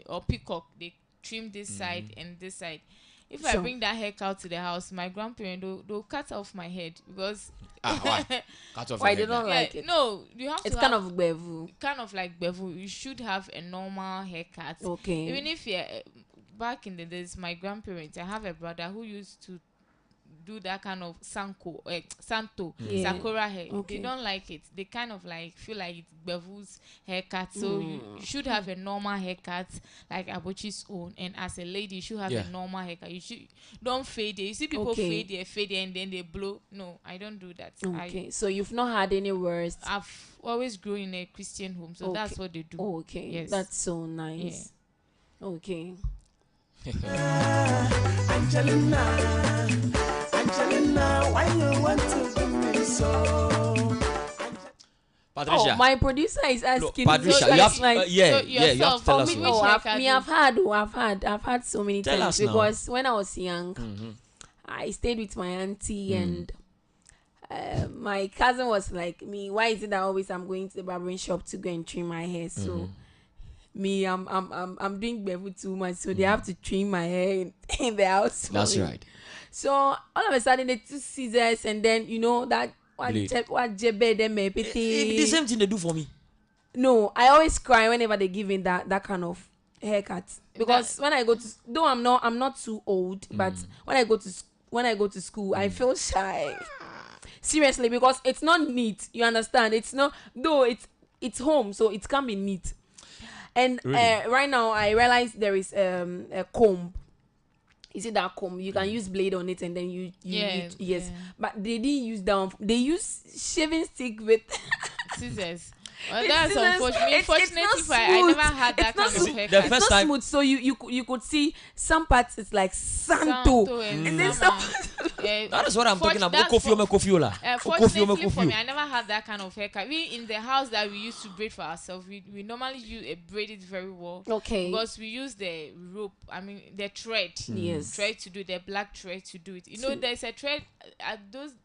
or peacock, they trim this side and this side. If I Sure. bring that haircut to the house, my grandparents they'll cut off my head because Why? Cut off Why your they head don't now. like it? No, you have It's to kind have of bevu. kind of like bevel. You should have a normal haircut. Okay. Even if you're back in the days, my grandparents, I have a brother who used to do that kind of santo Yeah. sakura hair. Okay. They don't like it. They kind of like feel like it's bevel's haircut. So you should have a normal haircut like Abochi's own. And as a lady, you should have Yeah. a normal haircut. You should don't fade it. You see people Okay. fade it and then they blow. No, I don't do that. Okay, so you've not had any worst. I've always grown in a Christian home, so that's what they do. Oh, okay. Yes. That's so nice. Okay. Angelina, why you want to do me so? Patricia. Oh, my producer is asking. Patricia, so you it's have, like, you have yourself, to tell for us. me, now. oh, Which I've had so many Tell times us now. because when I was young, I stayed with my auntie and my cousin was like me. Why is it that always I'm going to the barbering shop to go and trim my hair? So me, I'm doing barefoot too much, so they have to trim my hair in the house. That's right. So all of a sudden, the 2 scissors, and then that what jebe them The same thing they do for me. No, I always cry whenever they give me that kind of haircut, because when I go to, though I'm not too old, but when I go to school, I feel shy. Seriously, because it's not neat. You understand? It's not, though it's home, so it can be neat. And really? Right now I realize there is a comb. Is it that comb? You can use blade on it, and then you yes. Yeah. But they didn't use that one. They use shaving stick with scissors. Well, that's unfortunate. Unfortunately, I never had that kind of haircut. It's not smooth, so you could see some parts. It's like santo, and then some. That is what I'm talking about. Fortunately for me, I never had that kind of haircut. We in the house that we used to braid for ourselves, we normally braid it very well. Okay. Because we use the rope. I mean the thread. Yes. Thread to do the black thread to do it. You know, there's a thread.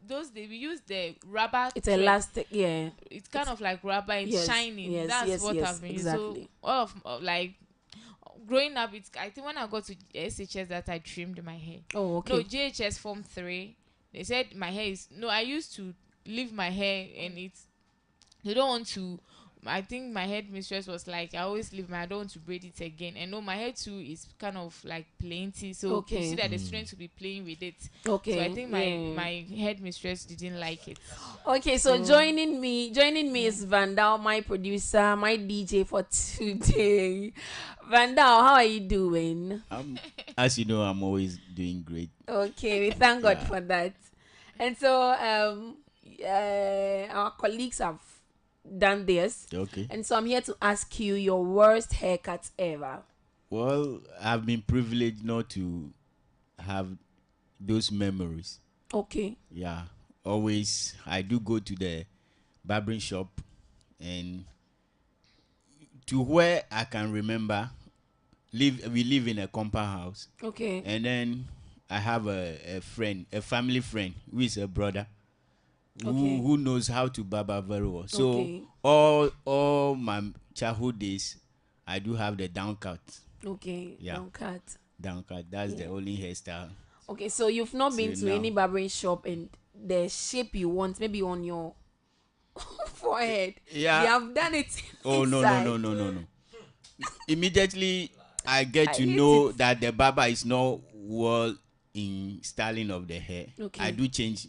Those days we use the rubber. It's elastic. Yeah. It's kind of like rubber. Yes, shining. Yes, that's what I've been exactly. So all of like growing up, I think when I got to SHS that I trimmed my hair. Oh, okay. No, JHS Form 3. They said my hair is I used to leave my hair, and they don't want to. I think my headmistress was like, I always leave I don't want to braid it again. And no, my hair too is kind of like plenty, so you see that the students will be playing with it. Okay. So I think my headmistress didn't like it. Okay, so joining me is Vandal, my producer, my DJ for today. Vandal, how are you doing? As you know, I'm always doing great. Okay, we thank God for that. And so our colleagues have done this. Okay. And so I'm here to ask you your worst haircut ever. Well, I've been privileged not to have those memories. Okay. Yeah. Always, I do go to the barbering shop, and to where I can remember, we live in a compound house. Okay. And then I have a friend, a family friend, who is a brother. Who knows how to barber very well. So all my childhood days, I do have the down cut. Okay. Yeah. Down cut. That's the only hairstyle. Okay, so you've not been to any barbering shop, and the shape you want, maybe on your forehead. Yeah. You have done it. Oh inside. No. Immediately I get to know that the barber is not well in styling of the hair. Okay. I do change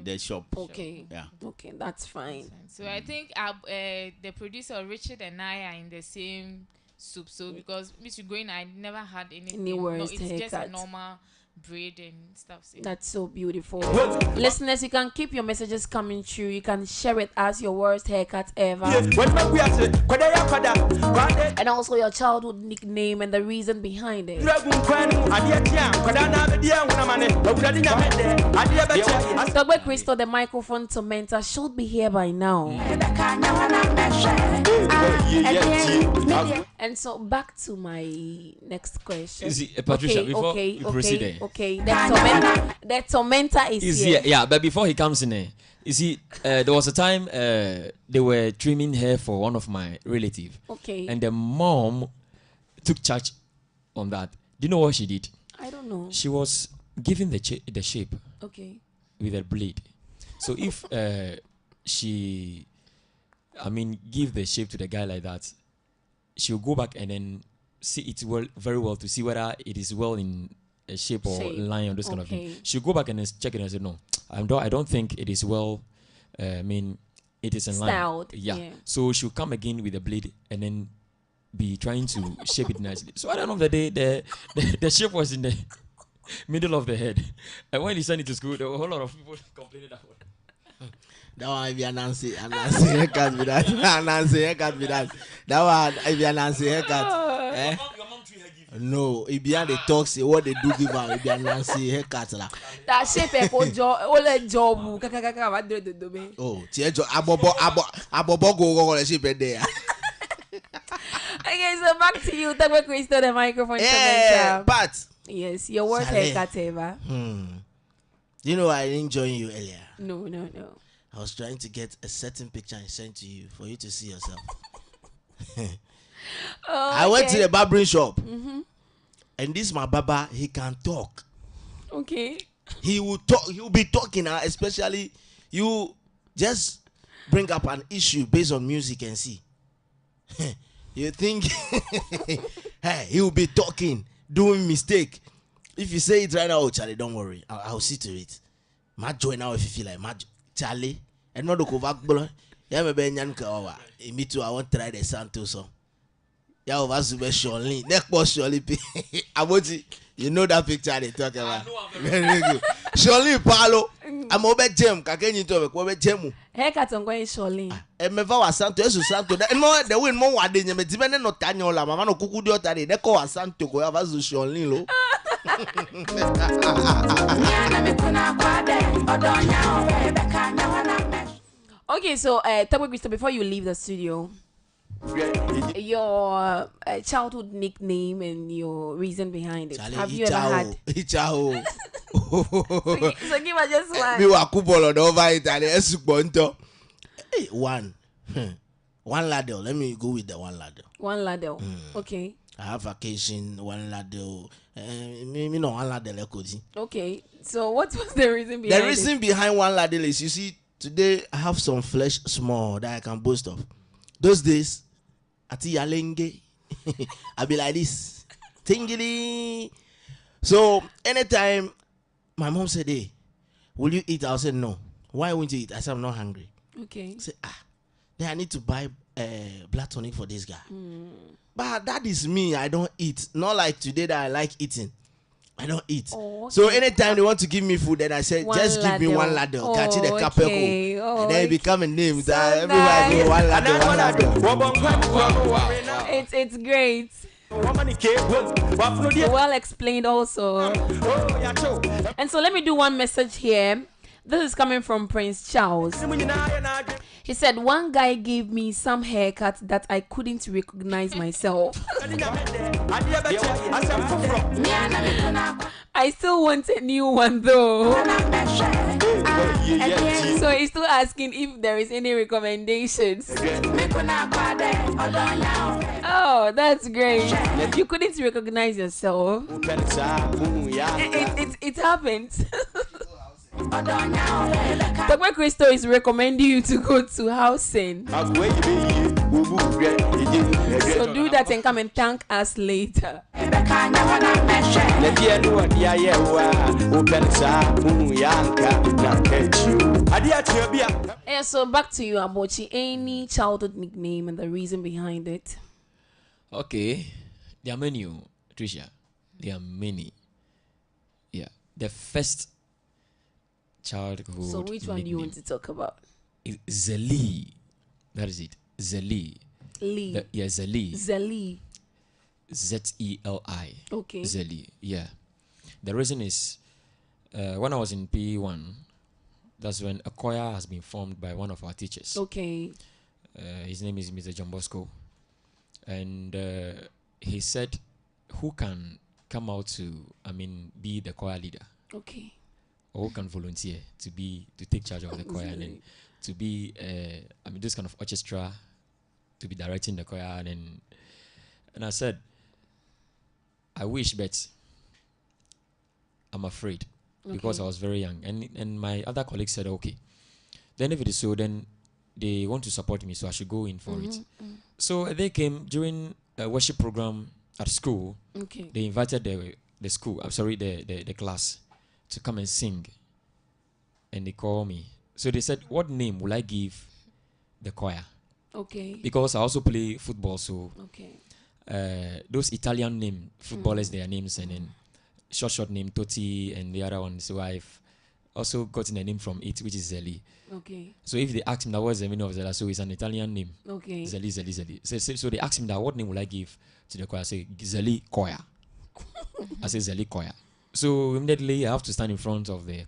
the shop. Okay. Yeah. Okay, that's fine. So I think the producer Richard and I are in the same soup. So because Mr. Going, I never had anything. It's just a normal braid and stuff. So. That's so beautiful. Listeners, you can keep your messages coming through. You can share with us your worst haircut ever. And also your childhood nickname and the reason behind it. Dr. Crystal, the microphone tormentor, should be here by now. And so back to my next question. Patricia, before you proceed there. Okay, the tormentor is here. Yeah, but before he comes in there, you see, there was a time they were trimming hair for one of my relatives. Okay. And the mom took charge on that. Do you know what she did? I don't know. She was giving the shape. Okay. With a blade. So if give the shape to the guy like that, she'll go back and then see it very well to see whether it is well in a shape or line or this kind of thing. She'll go back and then check it and say, no, I don't think it is well. It is in styled, line. Yeah. So she'll come again with a blade and then be trying to shape it nicely. So at the end of the day, the shape was in the middle of the head. And when he sent it to school, there were a whole lot of people complaining that one. That one if you Nancy haircut with that. Nancy haircut with that. That one if you Nancy haircut. No, if you the talks, what they do give out if you Nancy haircut la. That shape for job, all job. Oh, Tiejo abobo go shape there. Okay, so back to you. Dr. Crystal, the microphone. Yeah, but yes, your worst haircut ever. You know I didn't join you earlier. No. I was trying to get a certain picture and send to you for you to see yourself. I went to the barbering shop. And this my baba, he can talk. Okay. He will talk. He will be talking. Especially you just bring up an issue based on music and see. You think hey, he will be talking, doing mistake. If you say it right now, oh Charlie, don't worry. I'll see to it. Ma join now if you feel like ma Charlie. And not the covac bolo. Yeah, maybe nyanka. Me too. I want to try the Santos song. Yeah, over to surely. Next boss surely. Aboti, you know that picture they talk about. Very good. Surely Paulo. I'm over Jem. Kaken you talk about Jemu. Haircut on going surely. And me va Santo esu Santo. And more the win more wade nyame dibene no tanyola. Mama no kuku di otare. De ko Santo go ava zu surely lo. Okay, so Tabo Crystal, before you leave the studio, your childhood nickname and your reason behind it. Have you ever had? Ichao. So give us just one. Me wa kubolo no over Italy esubonto. Hey, one ladder. Let me go with the one ladder. One ladder. Okay. I have vacation, one ladder. Me no one ladder lekodi. Okay. So what was the reason behind it? The reason behind one ladder is, you see, today I have some flesh small that I can boast of. Those days, ati yalenge, I be like this, tingly. So anytime my mom said, "Hey, will you eat?" I said, "No." Why won't you eat? I said, "I'm not hungry." Okay. I said, then I need to buy blood tonic for this guy. But that is me. I don't eat. Not like today that I like eating. I don't eat. Oh, okay. So anytime they want to give me food, then I say, just give me one ladder. Catch the capeko. And then it become a name. So everywhere go one ladder. It's great. Well explained also. And so let me do one message here. This is coming from Prince Charles. He said, one guy gave me some haircut that I couldn't recognize myself. I still want a new one though. So he's still asking if there is any recommendations. Oh, that's great. You couldn't recognize yourself. It happens. Dr. Christo is recommending you to go to housing. So do that and come and thank us later. Yeah, so back to you, Abochi. Any childhood nickname and the reason behind it? Okay, there are many, Tricia. There are many. Yeah, the first childhood. So which one do you want to talk about? Zeli. That is it. Zeli. Lee. Yeah, Zeli. Zeli. Zeli. Okay. Zeli. Yeah. The reason is when I was in P1, that's when a choir has been formed by one of our teachers. Okay. His name is Mr. John Bosco. And he said, who can come out to, be the choir leader? Okay. Or who can volunteer to take charge of the choir and then to be this kind of orchestra, to be directing the choir, and I said, I wish, but I'm afraid because I was very young, and my other colleagues said, okay, then if it is so, then they want to support me, so I should go in for it. So they came during a worship program at school. Okay. They invited the school, the class, to come and sing, and they called me. So they said, what name will I give the choir? Okay. Because I also play football, so okay. Those Italian name footballers, their names, and then short name Totti and the other one. So I've also gotten a name from it, which is Zeli. Okay. So if they ask him that what's the meaning of Zeli, so it's an Italian name. Okay. Zeli. So they asked him that what name will I give to the choir? I say Zeli choir. I say Zeli choir. So immediately I have to stand in front of the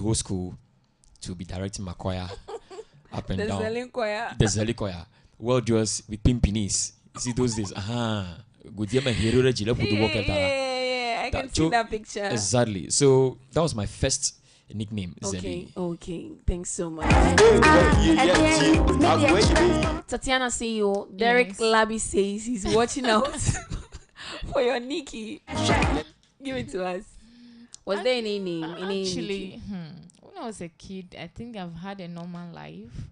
whole school to be directing my choir up and down. Zeli choir. The Zeli choir. Well dressed with pimpinis. You see those days. Good year, my hero. Yeah. I can see that picture. Exactly. So that was my first nickname. Okay, okay. Thanks so much. Tatiana CEO, Derek Labby says he's watching out for your Nikki. Give it to us. Was there any name? Actually, when I was a kid, I think I've had a normal life.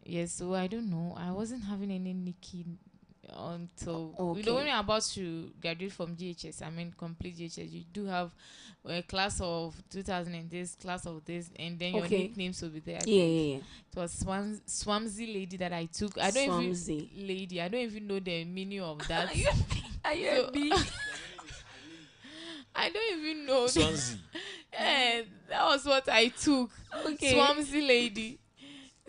Yes, so I don't know. I wasn't having any Nikki until when you're about to graduate from GHS. I mean, complete GHS. You do have a class of 2000 and this, class of this, and then your nicknames will be there. Yeah. It was Swamsy lady that I took. I don't even know the meaning of that. Are you a bee? I don't even know. Swansea. Yeah, that was what I took. Okay. Swamsy lady.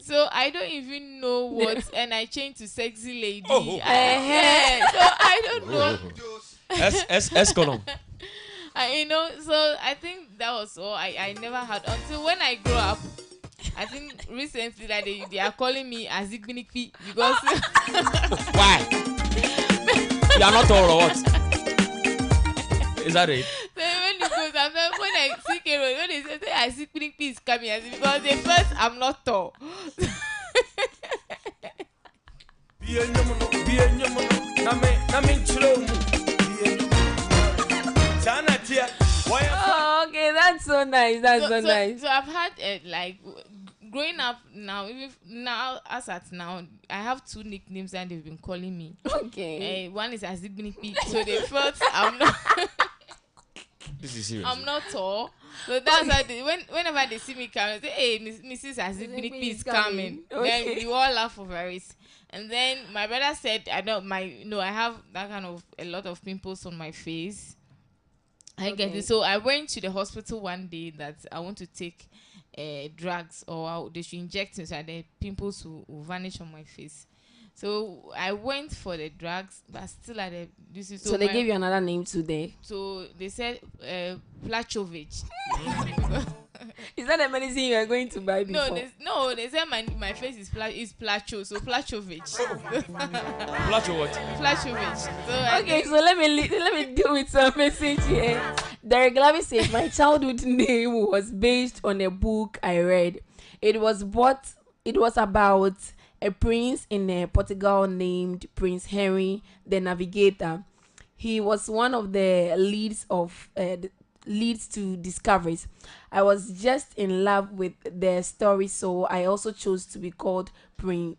So I don't even know what, and I changed to sexy lady. Oh. So I don't know. S column. So I think that was all I never had until when I grew up. I think recently that they are calling me Azigbinikpi because why? You are not tall or what? Is that it? So when I see Kero, when they say Azigbinikpi is coming, because they first I'm not tall. Oh, okay, that's so nice. So nice. So I've had growing up now, even now as at now, I have two nicknames and they've been calling me. Okay. One is Azigbinikpi, so they felt I'm not. This is serious. I'm not tall. So that's why whenever they see me coming, they say, hey, Mrs. Azigbinikpi is coming. Okay. Then we all laugh over it. And then my brother said, I have that kind of a lot of pimples on my face. I get it. So I went to the hospital one day that I want to take drugs or they should inject me so that the pimples will vanish on my face. So I went for the drugs, but still at the so they gave you another name today. So they said Plachovich. Is that the medicine you are going to buy before? They said my face is Placho, so Plachovich. Placho what? Plachovich. So let me deal with some message here. Derek Lavi says my childhood name was based on a book I read. It was about a prince in Portugal named Prince Henry the Navigator. He was one of the leads to discoveries. I was just in love with their story, so I also chose to be called Prince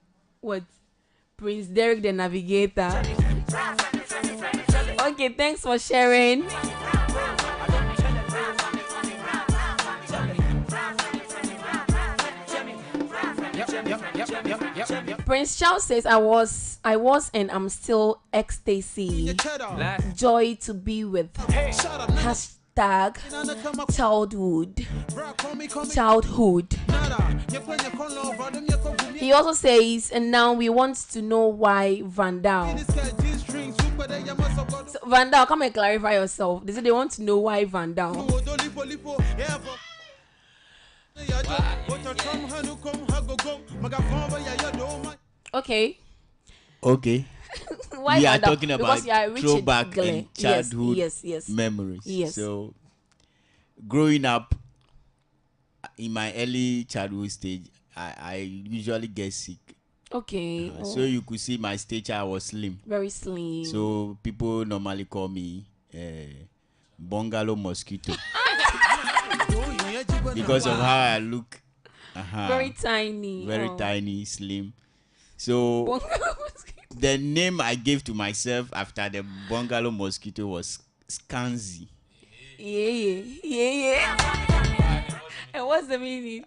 Derek the Navigator. Okay, thanks for sharing. Prince Charles says I was and I'm still ecstasy. Joy to be with. Hashtag childhood. He also says, and now we want to know why Van Dal. So, Van Dal, come and clarify yourself. They say they want to know why Van Dal. Okay. Why we are talking about throwback Glenn. and childhood yes. memories. Yes. So, growing up in my early childhood stage, I usually get sick. Okay. So you could see my stature, I was slim. Very slim. So people normally call me bungalow mosquito because of how I look. Very tiny. Very tiny, slim. So the name I gave to myself after the bungalow mosquito was Skanzi. Yeah. And what's the meaning?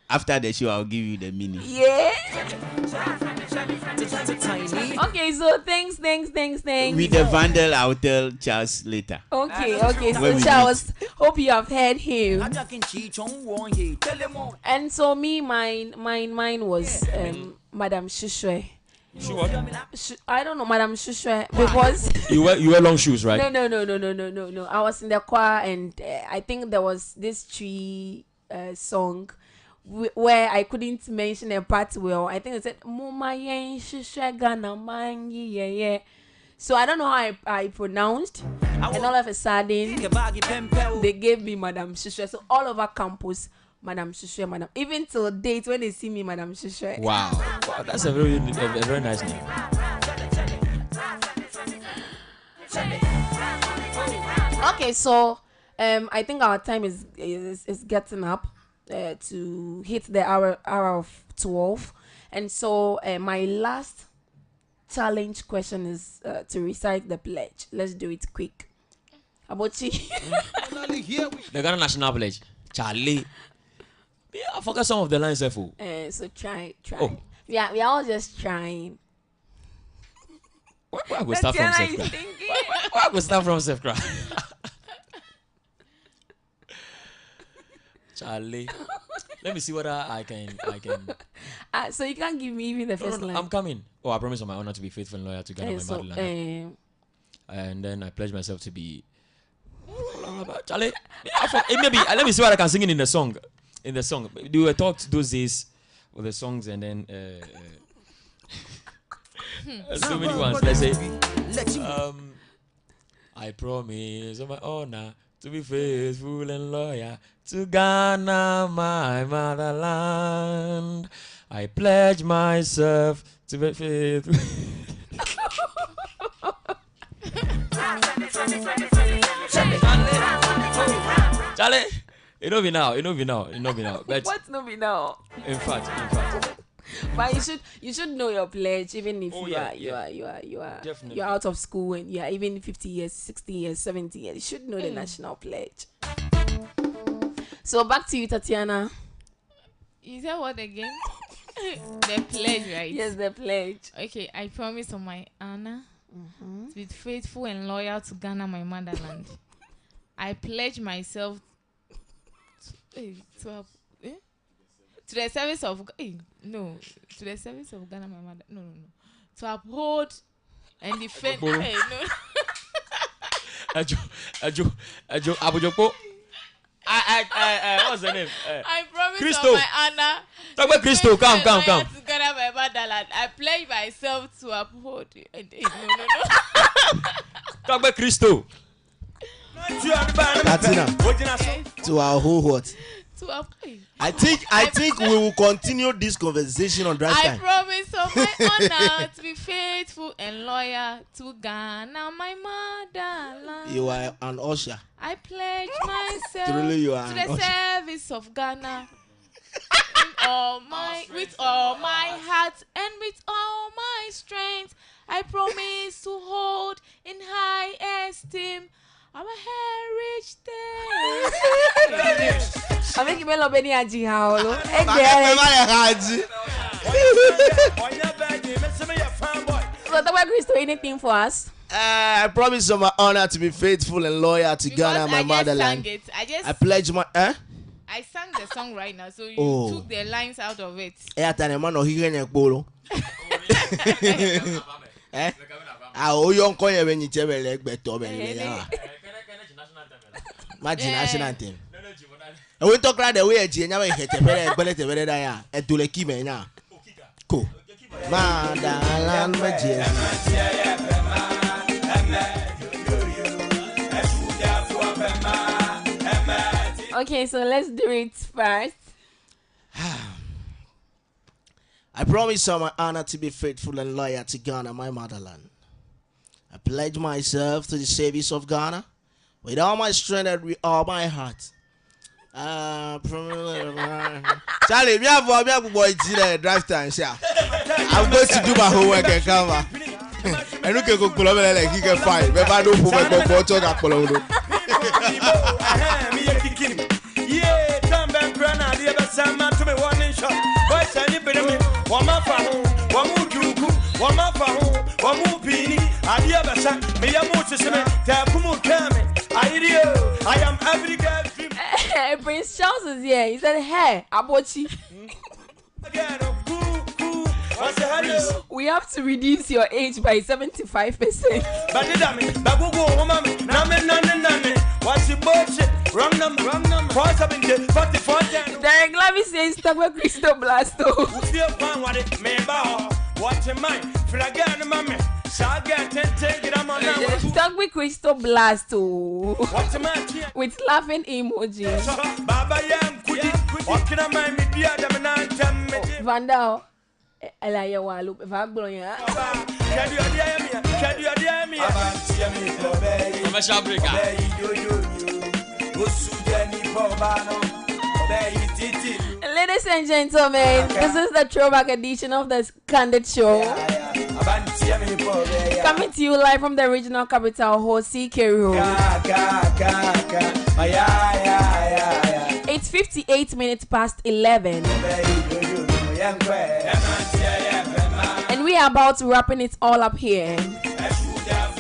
After the show, I'll give you the meaning. Yeah. Okay, so thanks. With the Vandal, I'll tell Charles later. Okay. So Charles, hope you have heard him. And so mine was Madame Shushwe. I don't know, Madame Shushwe, because you wear long shoes, right? No. I was in the choir, and I think there was this tree song where I couldn't mention a part well. I think it said Muma Yen Shushwe Gana Mangi. So I don't know how I pronounced. And all of a sudden, they gave me Madam Shushe. So all over campus, Madam Shushe, Madam. Even till date when they see me, Madam Shushe. Wow, that's a very nice name. Okay, so I think our time is getting up to hit the hour of 12, and so my last challenge question is to recite the pledge. Let's do it quick. Abochi. The Ghana national pledge. Charlie. I forgot some of the lines, Efo. So try. Oh. We are all just trying. Why we start from self? Why we start from self? Charlie. Let me see whether I can. So you can't give me even the first line. I'm coming. Oh, I promise on my honor to be faithful and loyal to Ghana, my motherland. And then I pledge myself to be. Charlie, maybe let me see what I can sing in the song. In the song, we were taught those days with the songs, and then so many ones. Let's say, I promise on my honor to be faithful and loyal to Ghana, my motherland. I pledge myself to be faithful. Charlie, it no be now. But what's no be now? In fact. But you should know your pledge, even if you are out of school and you are even 50 years, 60 years, 70 years. You should know the national pledge. So back to you, Tatiana. You said what again? The pledge, right? Yes, the pledge. Okay, I promise on my honor to be faithful and loyal to Ghana, my motherland. I pledge myself to the service of to the service of Ghana, my mother. No. To uphold and defend. What's the name? I promise Christo. on my honor. Talk about Christo. Come. To Ghana, my motherland. I pledge myself to uphold. No. Talk about Christo. Katina, to our whole what? I think we will continue this conversation on drive time. I promise on my honor to be faithful and loyal to Ghana, my motherland. You are an usher. I pledge myself Truly you are to the service of Ghana with all my heart and with all my strength. I promise to hold in high esteem our heritage. I think you may love any Haji Howlo. So the way Christo, anything for us? I promise on my honor to be faithful and loyal to Ghana, my motherland. I pledge my. I sang the song right now, so you took the lines out of it. National anthem. And we talk like the way you never hit a better and to the key now. Cool. Okay, so let's do it first. I promise on my honor to be faithful and loyal to Ghana, my motherland. I pledge myself to the service of Ghana with all my strength and with all my heart. Charlie, me have boy drive time. I'm going to do my homework and come back. And look at go like he can find. But I don't put my go to that follow. Yeah, come back, Grana, the other summer to me one shot. Boys, I live in me. One more for home, one more juku, one more for home, one more pini. I the other side, me a motor cement, Tapumu Kame. I am every girl. Prince Charles is here. He said, hey, Abochi. We have to reduce your age by 75%. Derek Lavi says, Tagwe Christo Blasto. Talk with Crystal Blast too. With laughing emoji. Vandal. Elaya walu vaglonya. Ladies and gentlemen, this is the throwback edition of the Candid show. Coming to you live from the regional capital, CK Road. It's 58 minutes past 11. And we are about to wrapping it all up here.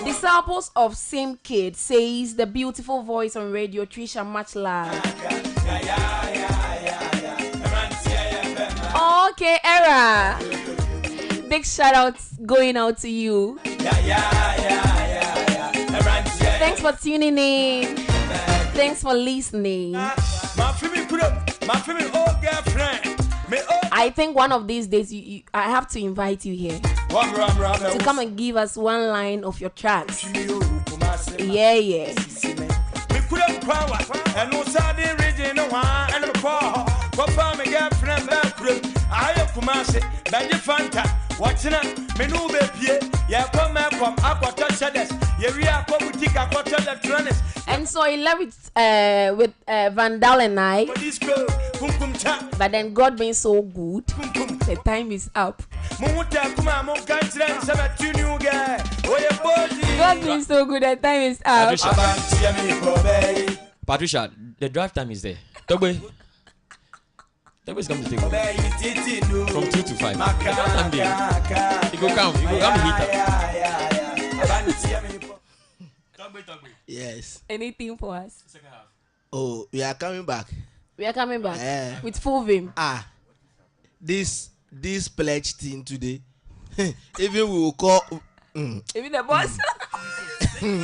Disciples of Same Kid says the beautiful voice on radio, Trisha much love. Okay, Era. Big shout out going out to you. Thanks for tuning in. Thanks for listening. I think one of these days I have to invite you here to come and give us one line of your tracks. Yeah. And so I love it with Vandal and I. But then God being so good, the time is up. God being so good, the time is up. Patricia, the drive time is there. Togbe is coming to take over. From 2 to 5. You go come meet up. Yes. Anything for us? Second half. Oh, we are coming back. We are coming back with full vim. This pledge thing today. Even we will call. Even the boss. We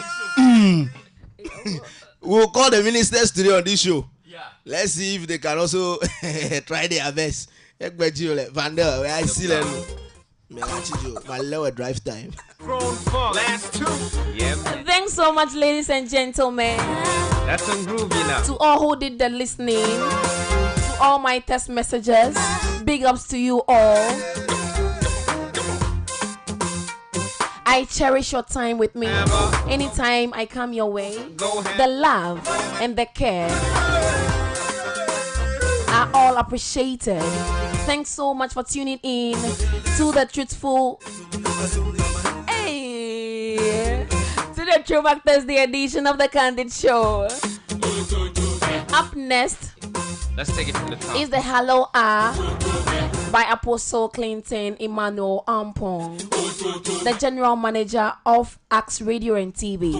will call the ministers today on this show. Yeah. Let's see if they can also try their best. Vandal, I see them. My lower drive time. Last two. Yeah. Thanks so much, ladies and gentlemen. That's some groovy now. To all who did the listening, to all my text messages, big ups to you all. I cherish your time with me. Anytime I come your way, the love and the care are all appreciated. Thanks so much for tuning in to the truthful, to the Throwback Thursday edition of the Candid Show. Up next, let's take it to the top. Is the Hello R by Apostle Clinton Emmanuel Ampong, the general manager of Axe Radio and TV.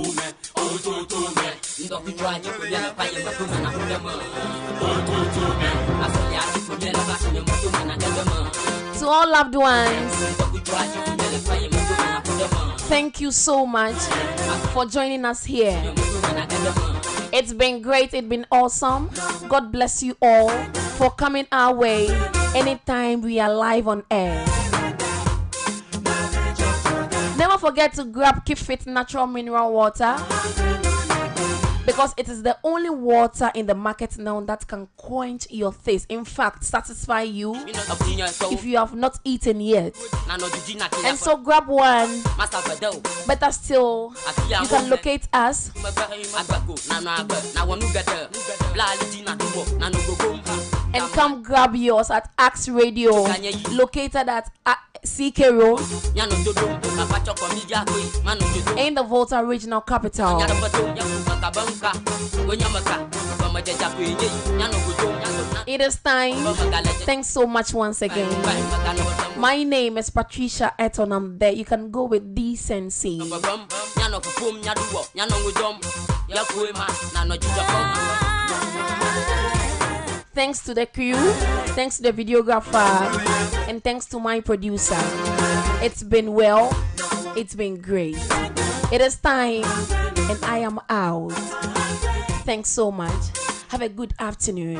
To all loved ones, thank you so much for joining us here. It's been great, it's been awesome. God bless you all for coming our way anytime we are live on air. Never forget to grab Keep Fit Natural Mineral Water, because it is the only water in the market now that can quench your thirst. In fact, satisfy you if you have not eaten yet. And so grab one. Better still, you can locate us and come grab yours at Axe Radio, located at CK Road in the Volta Regional Capital. It is time. Thanks so much once again. My name is Patricia Eton. I'm there. You can go with decency. Thanks to the crew, thanks to the videographer, and thanks to my producer. It's been well, it's been great. It is time, and I am out. Thanks so much. Have a good afternoon.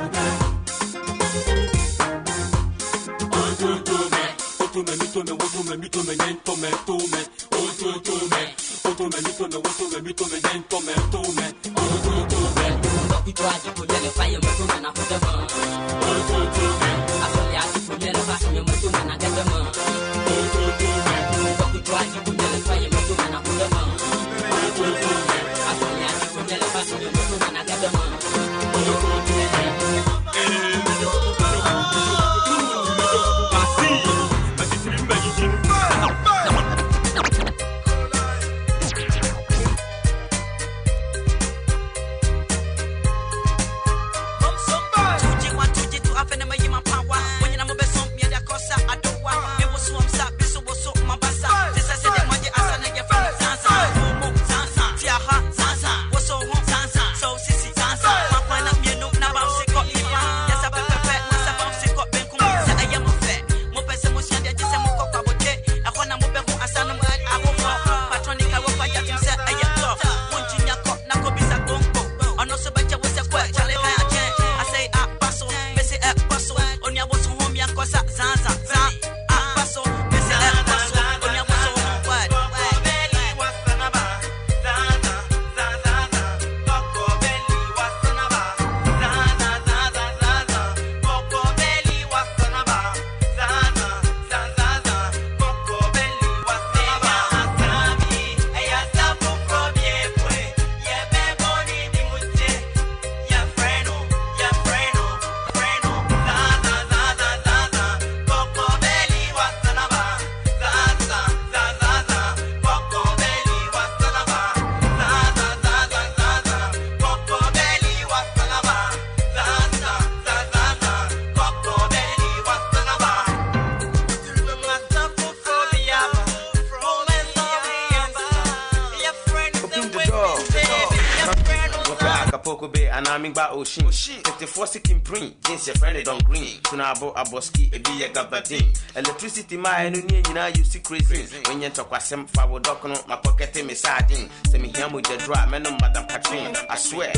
Ocean, 54 second print, since your friend don't green. Tunabo Aboski, a be a gabatin. Electricity, my enemy, you see crazy. When you talk with some foul document, my pocket, me sardine. Send me here with the dry, man, Madam Catherine. I swear.